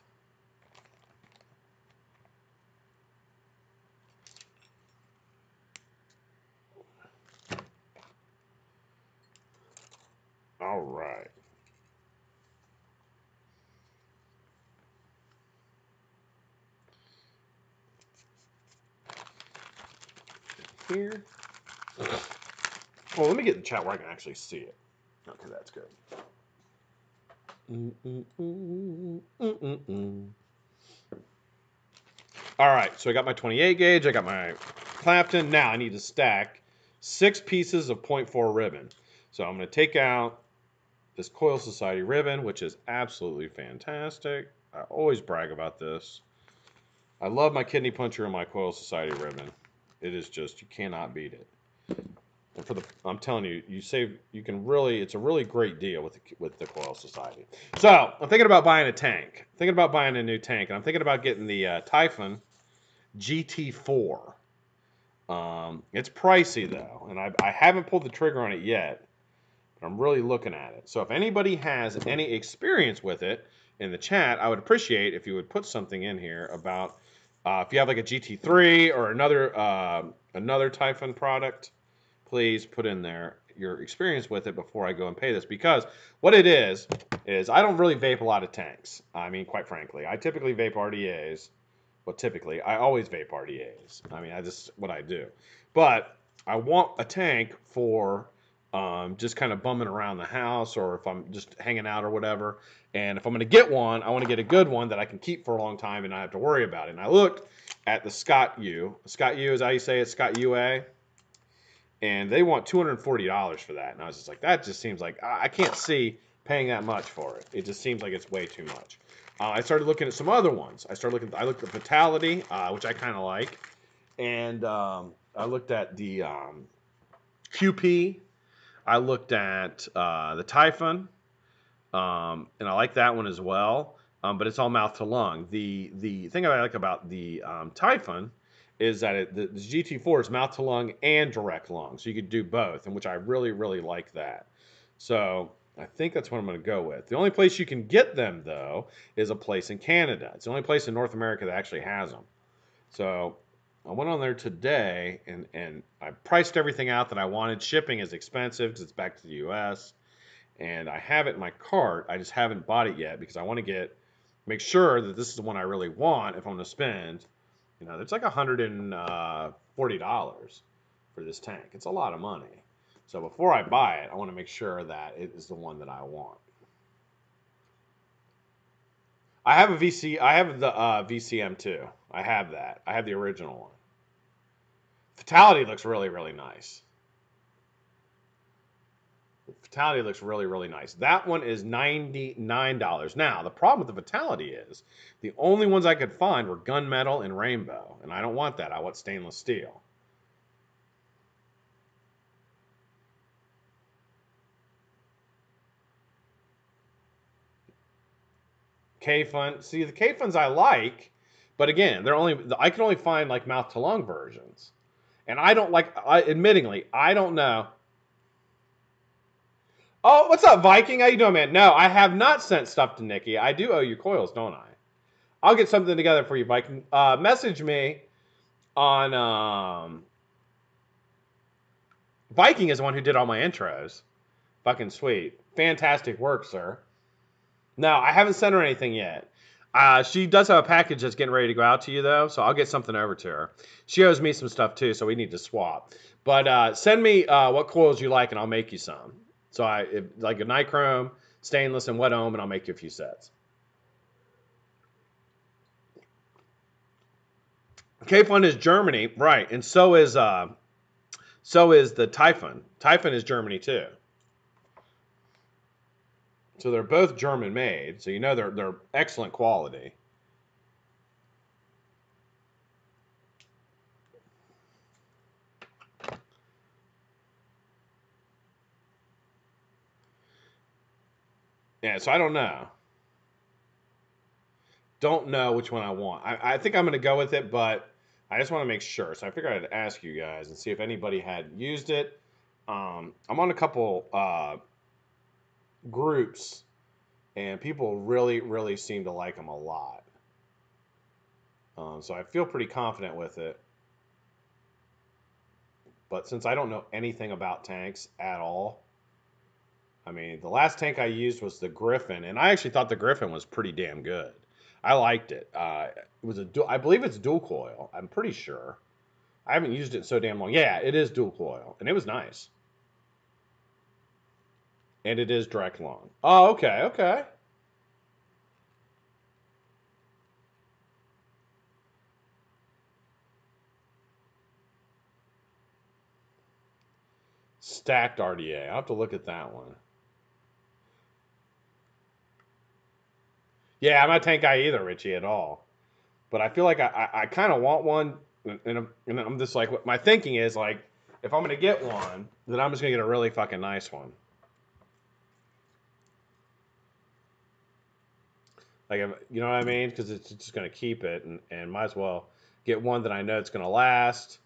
All right. Here. Well, let me get in the chat where I can actually see it. Okay, that's good. All right, so I got my 28 gauge. I got my Clapton. Now I need to stack 6 pieces of 0.4 ribbon. So I'm going to take out this Coil Society ribbon, which is absolutely fantastic. I always brag about this. I love my kidney puncher and my Coil Society ribbon. It is just, you cannot beat it. And I'm telling you, you can really, it's a really great deal with the Coil Society. So I'm thinking about buying a tank. Thinking about buying a new tank, and I'm thinking about getting the Typhon GT4. It's pricey though, and I haven't pulled the trigger on it yet, but I'm really looking at it. So if anybody has any experience with it in the chat, I would appreciate if you would put something in here about if you have like a GT3 or another Typhon product. Please put in there your experience with it before I go and pay this, because what it is I don't really vape a lot of tanks. I mean, quite frankly, I typically vape RDAs. Well, typically, I always vape RDAs. I mean, what I do. But I want a tank for just kind of bumming around the house, or if I'm just hanging out or whatever. And if I'm going to get one, I want to get a good one that I can keep for a long time and not have to worry about it. And I looked at the Scott U. Scott U is how you say it, Scott UA. And they want $240 for that. And I was just like, that just seems like, I can't see paying that much for it. It just seems like it's way too much. I started looking at some other ones. I looked at Fatality, which I kind of like. And I looked at the QP. I looked at the Typhon. And I like that one as well. But it's all mouth to lung. The thing I like about the Typhon is that the GT4 is mouth to lung and direct lung. So you could do both, and which I really, really like that. So I think that's what I'm going to go with. The only place you can get them, though, is a place in Canada. It's the only place in North America that actually has them. So I went on there today, and I priced everything out that I wanted. Shipping is expensive because it's back to the U.S., and I have it in my cart. I just haven't bought it yet because I want to make sure that this is the one I really want if I'm going to spend. You know, it's like $140 for this tank. It's a lot of money. So before I buy it, I want to make sure that it is the one that I want. I have the VCM too. I have that. I have the original one. Fatality looks really, really nice. Fatality looks really, really nice. That one is $99. Now, the problem with the Fatality is the only ones I could find were gunmetal and rainbow, and I don't want that. I want stainless steel. K-Fun. See, the K-Funs I like, but again, I can only find like mouth to lung versions. And I don't like, admittingly, I don't know. Oh, what's up, Viking? How you doing, man? No, I have not sent stuff to Nikki. I do owe you coils, don't I? I'll get something together for you, Viking. Message me on Viking is the one who did all my intros. Fucking sweet. Fantastic work, sir. No, I haven't sent her anything yet. She does have a package that's getting ready to go out to you, though, so I'll get something over to her. She owes me some stuff, too, so we need to swap. But send me what coils you like, and I'll make you some. So like a nichrome, stainless, and wet ohm, and I'll make you a few sets. K-Fun is Germany, right, and so is the Typhon. Typhon is Germany, too. So they're both German made, so you know they're excellent quality. Yeah, so I don't know. Don't know which one I want. I think I'm going to go with it, but I just want to make sure. So I figured I'd ask you guys and see if anybody had used it. I'm on a couple groups, and people really, really seem to like them a lot. So I feel pretty confident with it. But since I don't know anything about tanks at all, I mean, the last tank I used was the Griffin, and I actually thought the Griffin was pretty damn good. I liked it. It was I believe it's dual coil. I'm pretty sure. I haven't used it so damn long. Yeah, it is dual coil, and it was nice. And it is direct lung. Oh, okay, okay. Stacked RDA. I'll have to look at that one. Yeah, I'm not a tank guy either, Richie, at all. But I feel like I kind of want one, and I'm just like, my thinking is like, if I'm gonna get one, then I'm just gonna get a really fucking nice one. Like, you know what I mean? Because it's just gonna keep it, and might as well get one that I know it's gonna last,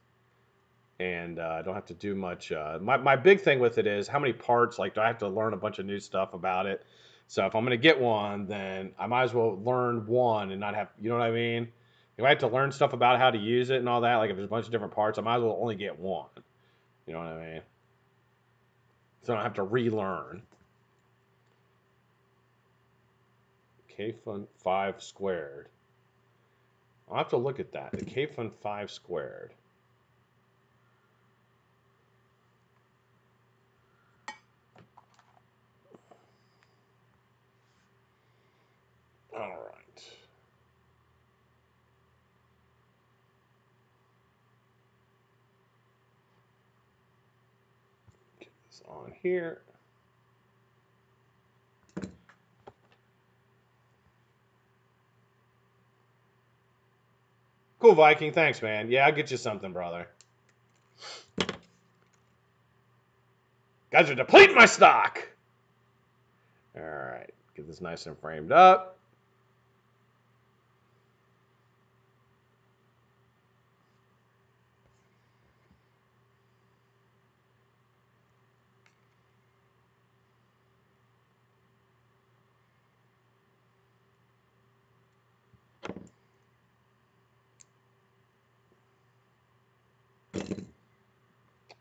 and I don't have to do much. My big thing with it is how many parts. Like, do I have to learn a bunch of new stuff about it? So if I'm gonna get one, then I might as well learn one and not have. You know what I mean? If I have to learn stuff about how to use it and all that, like if there's a bunch of different parts, I might as well only get one. You know what I mean? So I don't have to relearn. K-Fun 5 squared. I'll have to look at that. The K-Fun 5 squared. All right. Get this on here. Cool, Viking. Thanks, man. Yeah, I'll get you something, brother. Guys are depleting my stock. All right. Get this nice and framed up.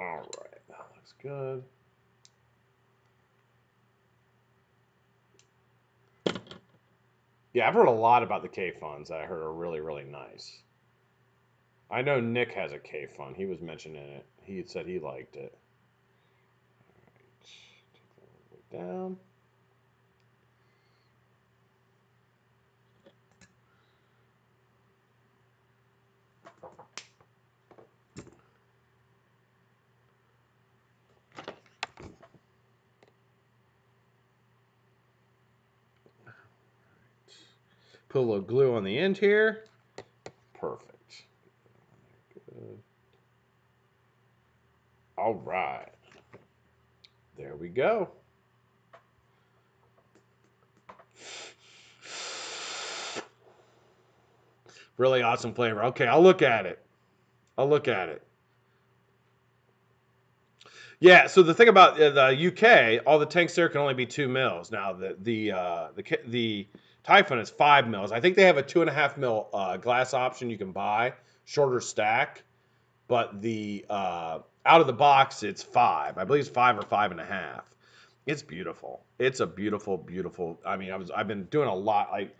All right. That looks good. Yeah, I've heard a lot about the K-Funs that I heard are really, really nice. I know Nick has a K-Fun. He was mentioning it. He had said he liked it. All right. Take that all the way down. Put a little glue on the end here. Perfect. Good. All right. There we go. Really awesome flavor. Okay, I'll look at it. I'll look at it. Yeah, so the thing about the UK, all the tanks there can only be 2 mils. Now the Typhon is 5 mils. I think they have a 2.5 mil glass option you can buy, shorter stack, but the out of the box it's 5. I believe it's 5 or 5.5. It's beautiful. It's a beautiful, beautiful. I mean, I've been doing a lot. Like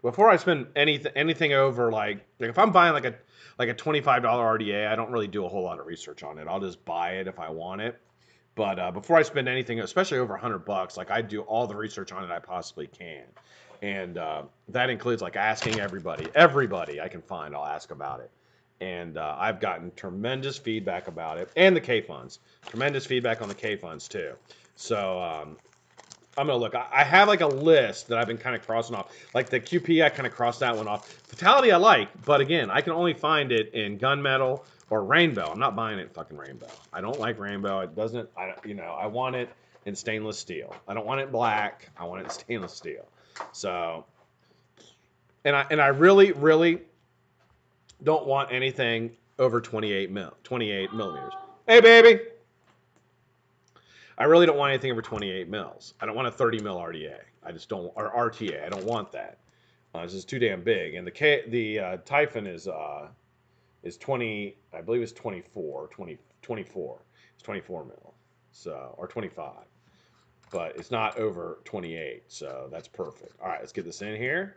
before I spend anything over like if I'm buying like a $25 RDA, I don't really do a whole lot of research on it. I'll just buy it if I want it. But before I spend anything, especially over $100, like I do all the research on it I possibly can, and that includes like asking everybody I can find, I'll ask about it, and I've gotten tremendous feedback about it, and the K funds, tremendous feedback on the K funds too. So I'm gonna look. I have like a list that I've been kind of crossing off. Like the QP, I kind of crossed that one off. Fatality I like, but again, I can only find it in gunmetal or rainbow. I'm not buying it in fucking rainbow. I don't like rainbow. It doesn't. I want it in stainless steel. I don't want it black. I want it in stainless steel. So, and I really, really don't want anything over 28 millimeters. Hey, baby. I really don't want anything over 28 mils. I don't want a 30 mil RDA. I just don't, or RTA. I don't want that. This is too damn big. And the Typhon is 20. I believe it's 24. 24. It's 24 mil. So or 25. But it's not over 28. So that's perfect. All right, let's get this in here.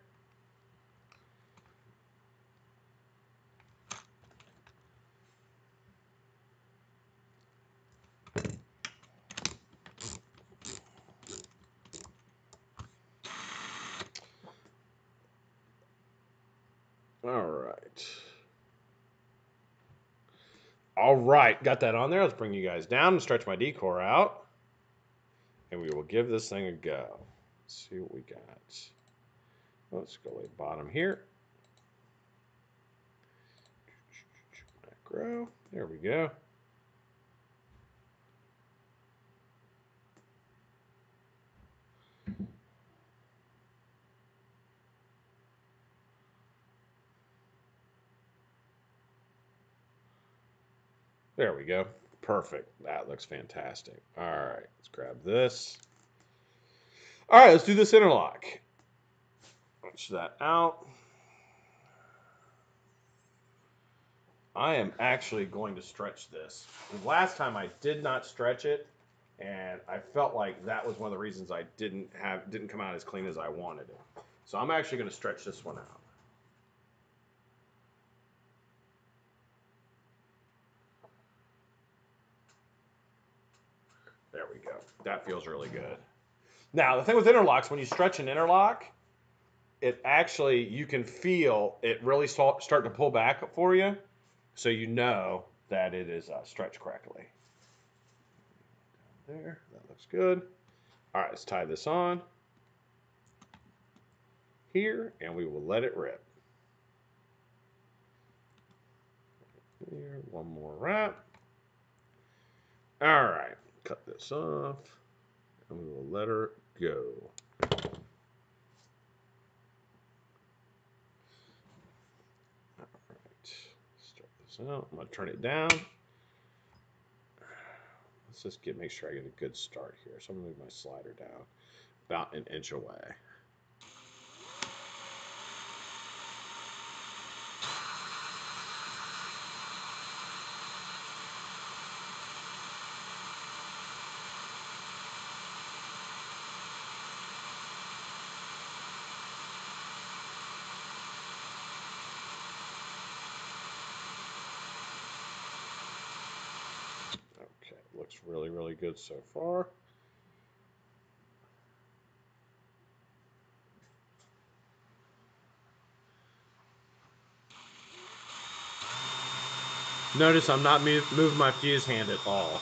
All right. All right, got that on there. Let's bring you guys down and stretch my decor out. And we will give this thing a go. Let's see what we got. Let's go lay bottom here. Macro. There we go. There we go. Perfect. That looks fantastic. All right, let's grab this. All right, let's do this interlock. Punch that out. I am actually going to stretch this. Last time I did not stretch it, and I felt like that was one of the reasons I didn't come out as clean as I wanted it. So I'm actually going to stretch this one out. There we go. That feels really good. Now, the thing with interlocks, when you stretch an interlock, it actually, you can feel it really start to pull back for you, so you know that it is stretched correctly. There, that looks good. All right, let's tie this on here, and we will let it rip. Here, one more wrap. All right, cut this off, and we will let her go. All right, start this out. I'm gonna turn it down. Let's just make sure I get a good start here. So I'm gonna move my slider down about an inch away. Okay, looks really, really good so far. Notice I'm not moving my fuse hand at all.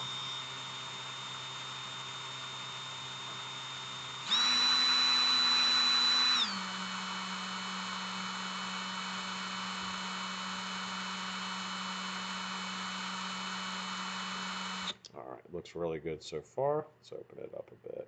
All right, looks really good so far. Let's open it up a bit.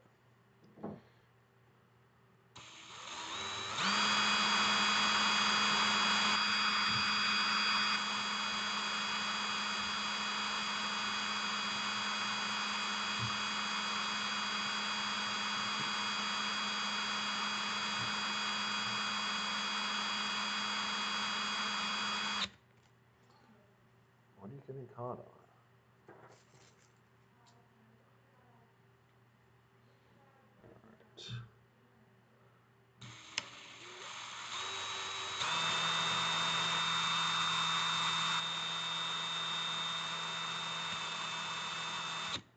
What are you getting caught on?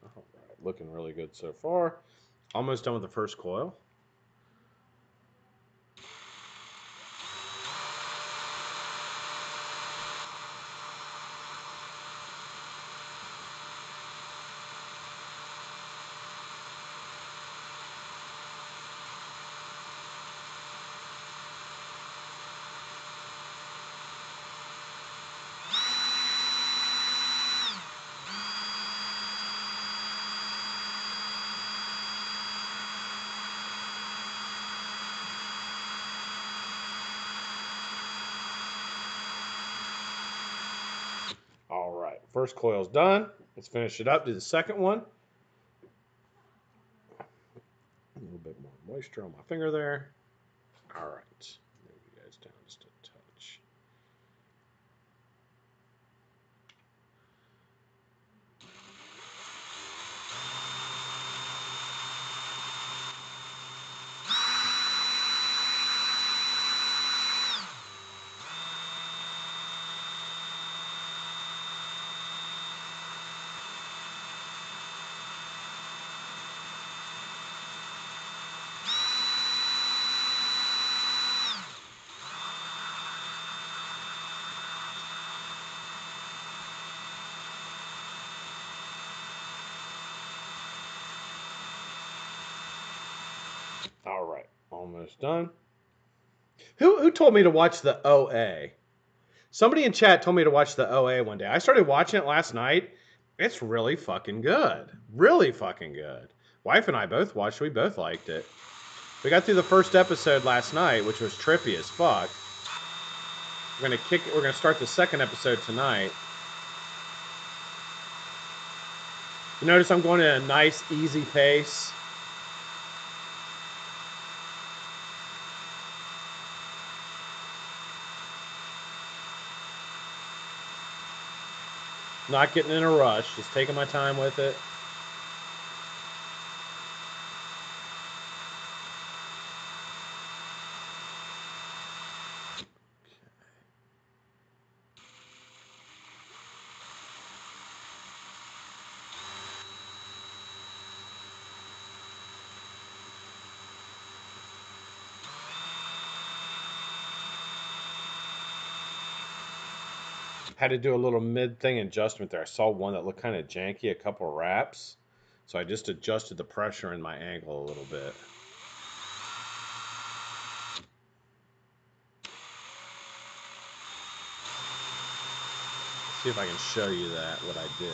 All right, looking really good so far. Almost done with the first coil. All right, first coil's done. Let's finish it up. Do the second one. A little bit more moisture on my finger there. All right, move you guys down just a touch. All right, almost done. Who told me to watch the OA? Somebody in chat told me to watch the OA one day. I started watching it last night. It's really fucking good. Really fucking good. Wife and I both watched. We both liked it. We got through the first episode last night, which was trippy as fuck. We're gonna start the second episode tonight. You notice I'm going at a nice, easy pace. Not getting in a rush, just taking my time with it. Had to do a little mid thing adjustment there. I saw one that looked kind of janky, a couple wraps. So I just adjusted the pressure in my angle a little bit. Let's see if I can show you that, what I did.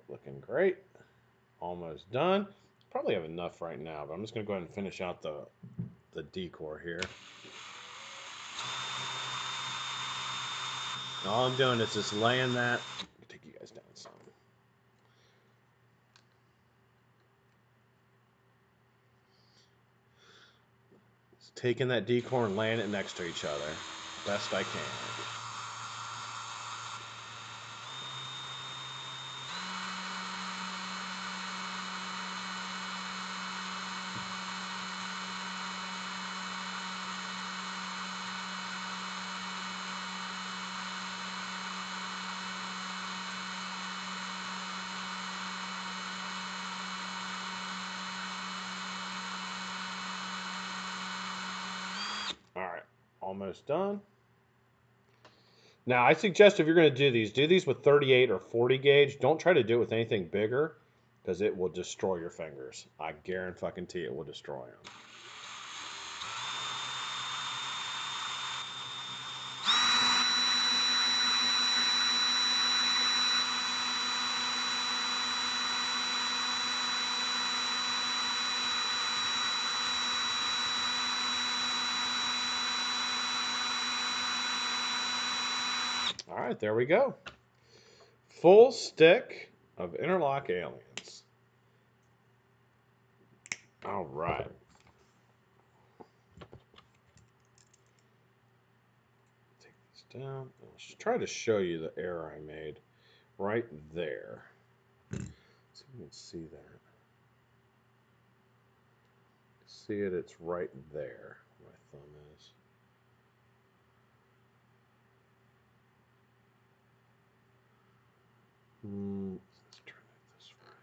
Looking great. Almost done. Probably have enough right now, but I'm just going to go ahead and finish out the decor here. All I'm doing is just laying that. I'll take you guys down some. Just taking that decor and laying it next to each other. Best I can. Alright, almost done. Now, I suggest if you're going to do these with 38 or 40 gauge. Don't try to do it with anything bigger, because it will destroy your fingers. I guarantee it will destroy them. All right, there we go. Full stick of interlock aliens. All right. Take this down. Let's try to show you the error I made right there. Let's see if you can see that. See it? It's right there. Where my thumb is. Let's turn it this way.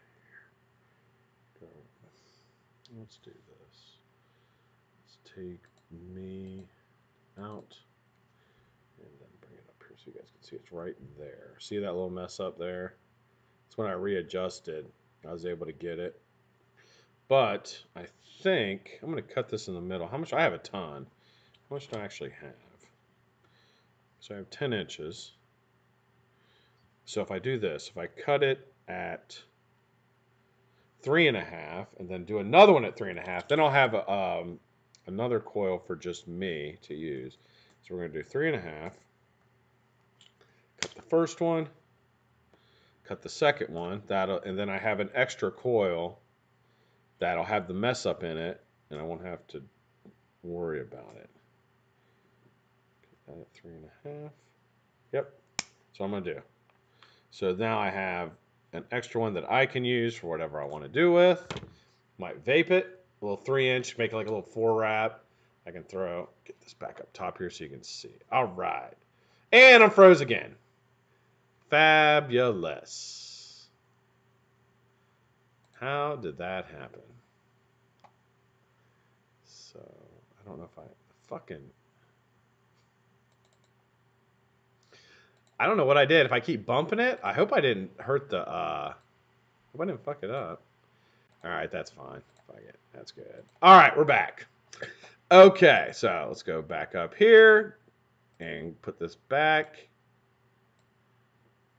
Go. Let's do this. Let's take me out and then bring it up here so you guys can see it's right there. See that little mess up there? That's when I readjusted. I was able to get it. But I think I'm going to cut this in the middle. How much? I have a ton. How much do I actually have? So I have 10 inches. So if I do this, if I cut it at 3.5 and then do another one at 3.5, then I'll have another coil for just me to use. So we're going to do 3.5. Cut the first one. Cut the second one. And then I have an extra coil that'll have the mess up in it, and I won't have to worry about it. Cut that at 3.5. Yep. That's what I'm going to do. So now I have an extra one that I can use for whatever I want to do with. Might vape it. A little 3-inch, make it like a little 4 wrap. I can get this back up top here so you can see. All right. And I'm froze again. Fabulous. How did that happen? So, I don't know if I don't know what I did. If I keep bumping it, I hope I didn't hurt the, I hope I didn't fuck it up. All right, that's fine. Fuck it. That's good. All right, we're back. Okay, so let's go back up here and put this back.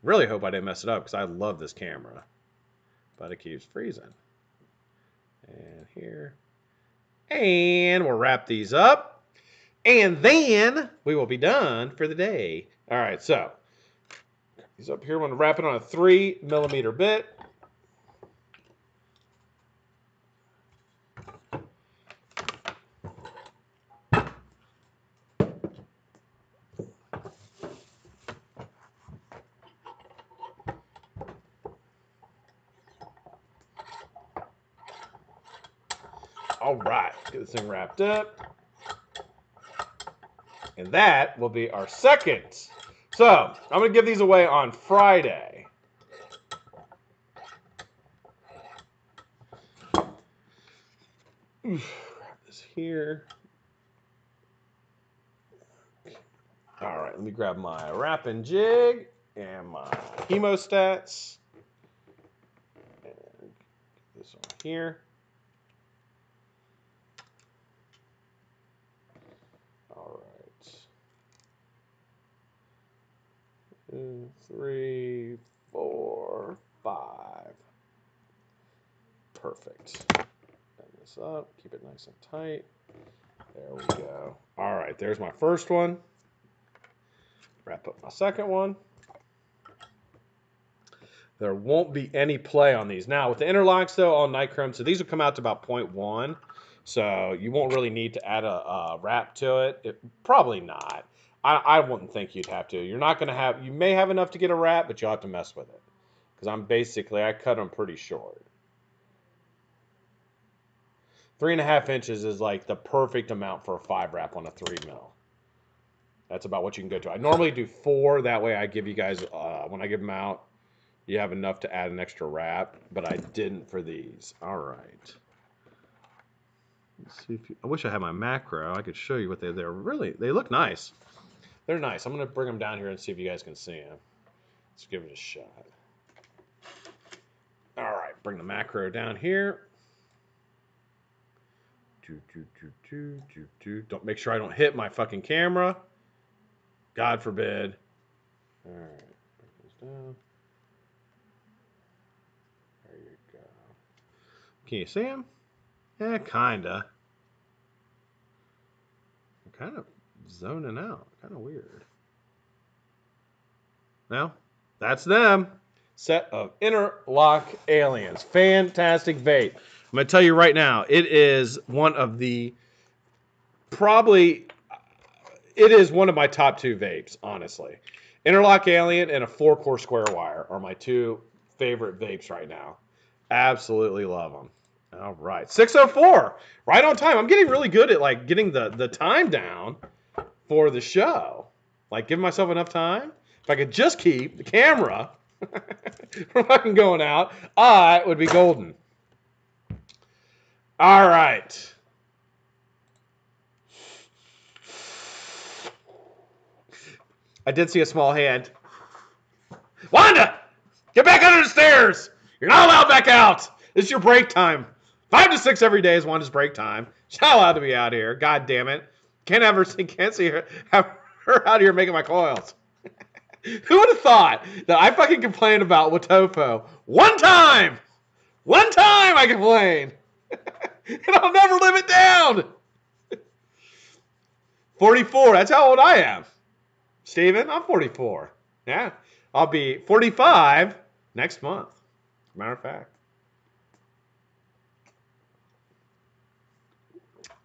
Really hope I didn't mess it up because I love this camera. But it keeps freezing. And here. And we'll wrap these up. And then we will be done for the day. All right, so these up here. I'm going to wrap it on a 3mm bit. All right, get this thing wrapped up. And that will be our second. So, I'm going to give these away on Friday. Grab this here. All right, let me grab my wrapping jig and my hemostats. And get this on here. All right. 2, 3, 4, 5. Perfect. Bend this up. Keep it nice and tight. There we go. All right, there's my first one. Wrap up my second one. There won't be any play on these. Now, with the interlocks, though, all nichrome, so these will come out to about 0.1. So you won't really need to add a wrap to it. Probably not. I wouldn't think you'd have to. You're not going to have, you may have enough to get a wrap, but you'll have to mess with it. Because I cut them pretty short. 3.5 inches is like the perfect amount for a 5 wrap on a 3mm. That's about what you can go to. I normally do 4. That way I give you guys, when I give them out, you have enough to add an extra wrap. But I didn't for these. All right. Let's see if I wish I had my macro. I could show you what they're really, they look nice. They're nice. I'm going to bring them down here and see if you guys can see them. Let's give it a shot. All right. Bring the macro down here. Don't make sure I don't hit my fucking camera. God forbid. All right. Bring this down. There you go. Can you see him? Yeah, kinda. I'm kind of zoning out. Kind of weird. Well, that's them. Set of interlock aliens. Fantastic vape. I'm going to tell you right now, it is one of the, probably, it is one of my top 2 vapes, honestly. Interlock Alien and a 4-core square wire are my 2 favorite vapes right now. Absolutely love them. All right, 6:04, right on time. I'm getting really good at like getting the time down for the show. Like giving myself enough time. If I could just keep the camera from fucking going out, I would be golden. All right. I did see a small hand. Wanda, get back under the stairs. You're not allowed back out. It's your break time. 5 to 6 every day is Wanda's break time. She's not allowed to be out here. God damn it. Can't see her, have her out here making my coils. Who would have thought that I fucking complained about Watofo? One time I complained. And I'll never live it down. 44. That's how old I am. Steven, I'm 44. Yeah. I'll be 45 next month. As a matter of fact.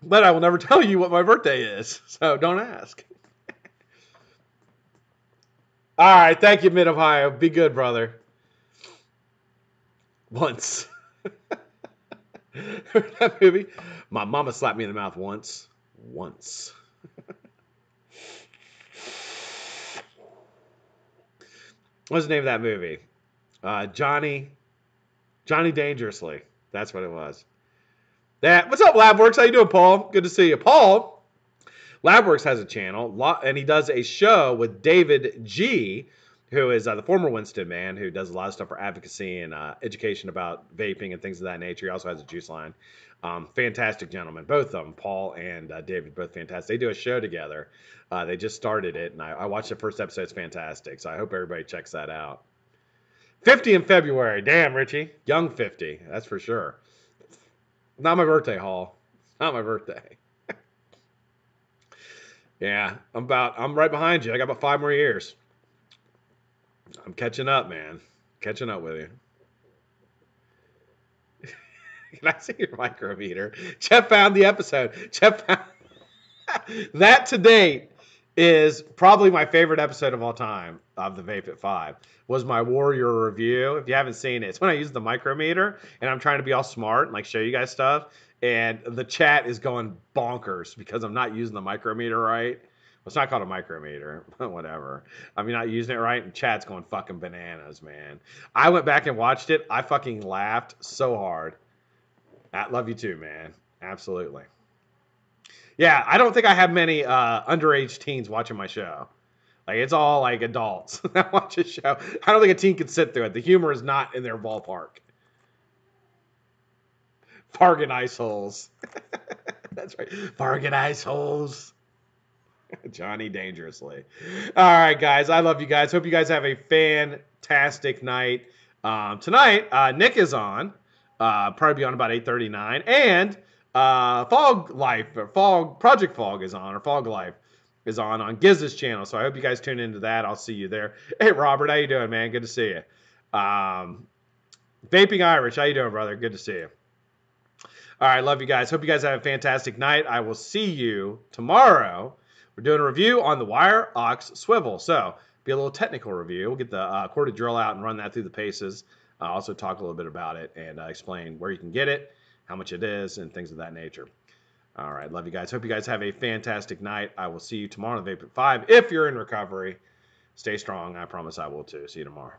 But I will never tell you what my birthday is. So don't ask. All right. Thank you, Mid-Ohio. Be good, brother. Once. That movie? My mama slapped me in the mouth once. Once. What's the name of that movie? Johnny Dangerously. That's what it was. What's up, Labworks? How you doing, Paul? Good to see you. Paul, Labworks has a channel, and he does a show with David G who is the former Winston man who does a lot of stuff for advocacy and education about vaping and things of that nature. He also has a juice line. Fantastic gentlemen, both of them, Paul and David, both fantastic. They do a show together. They just started it, and I watched the first episode. It's fantastic, so I hope everybody checks that out. 50 in February. Damn, Richie. Young 50, that's for sure. Not my birthday, Hall. Not my birthday. Yeah, I'm right behind you. I got about 5 more years. I'm catching up, man. Catching up with you. Can I see your micrometer? Jeff found the episode. Jeff found that to date is probably my favorite episode of all time of the Vape at 5. Was my Warrior review. If you haven't seen it, it's when I use the micrometer and I'm trying to be all smart and like show you guys stuff. And the chat is going bonkers because I'm not using the micrometer right. It's not called a micrometer, but whatever. I'm not using it right, and chat's going fucking bananas, man. I went back and watched it. I fucking laughed so hard. I love you too, man. Absolutely. Yeah, I don't think I have many underage teens watching my show. Like, it's all like adults that watch this show. I don't think a teen could sit through it. The humor is not in their ballpark. Fargan ice holes. That's right. Fargan ice holes. Johnny Dangerously. All right, guys. I love you guys. Hope you guys have a fantastic night. Tonight, Nick is on. Probably be on about 8:39. And Project Fog is on, or Fog Life is on Giz's channel. So I hope you guys tune into that. I'll see you there. Hey, Robert, how you doing, man? Good to see you. Vaping Irish, how you doing, brother? Good to see you. All right, love you guys. Hope you guys have a fantastic night. I will see you tomorrow. We're doing a review on the Wire Aux Swivel. So, be a little technical review. We'll get the corded drill out and run that through the paces. Also talk a little bit about it and explain where you can get it, how much it is, and things of that nature. All right, love you guys. Hope you guys have a fantastic night. I will see you tomorrow on the Vape at 5. If you're in recovery, stay strong. I promise I will too. See you tomorrow.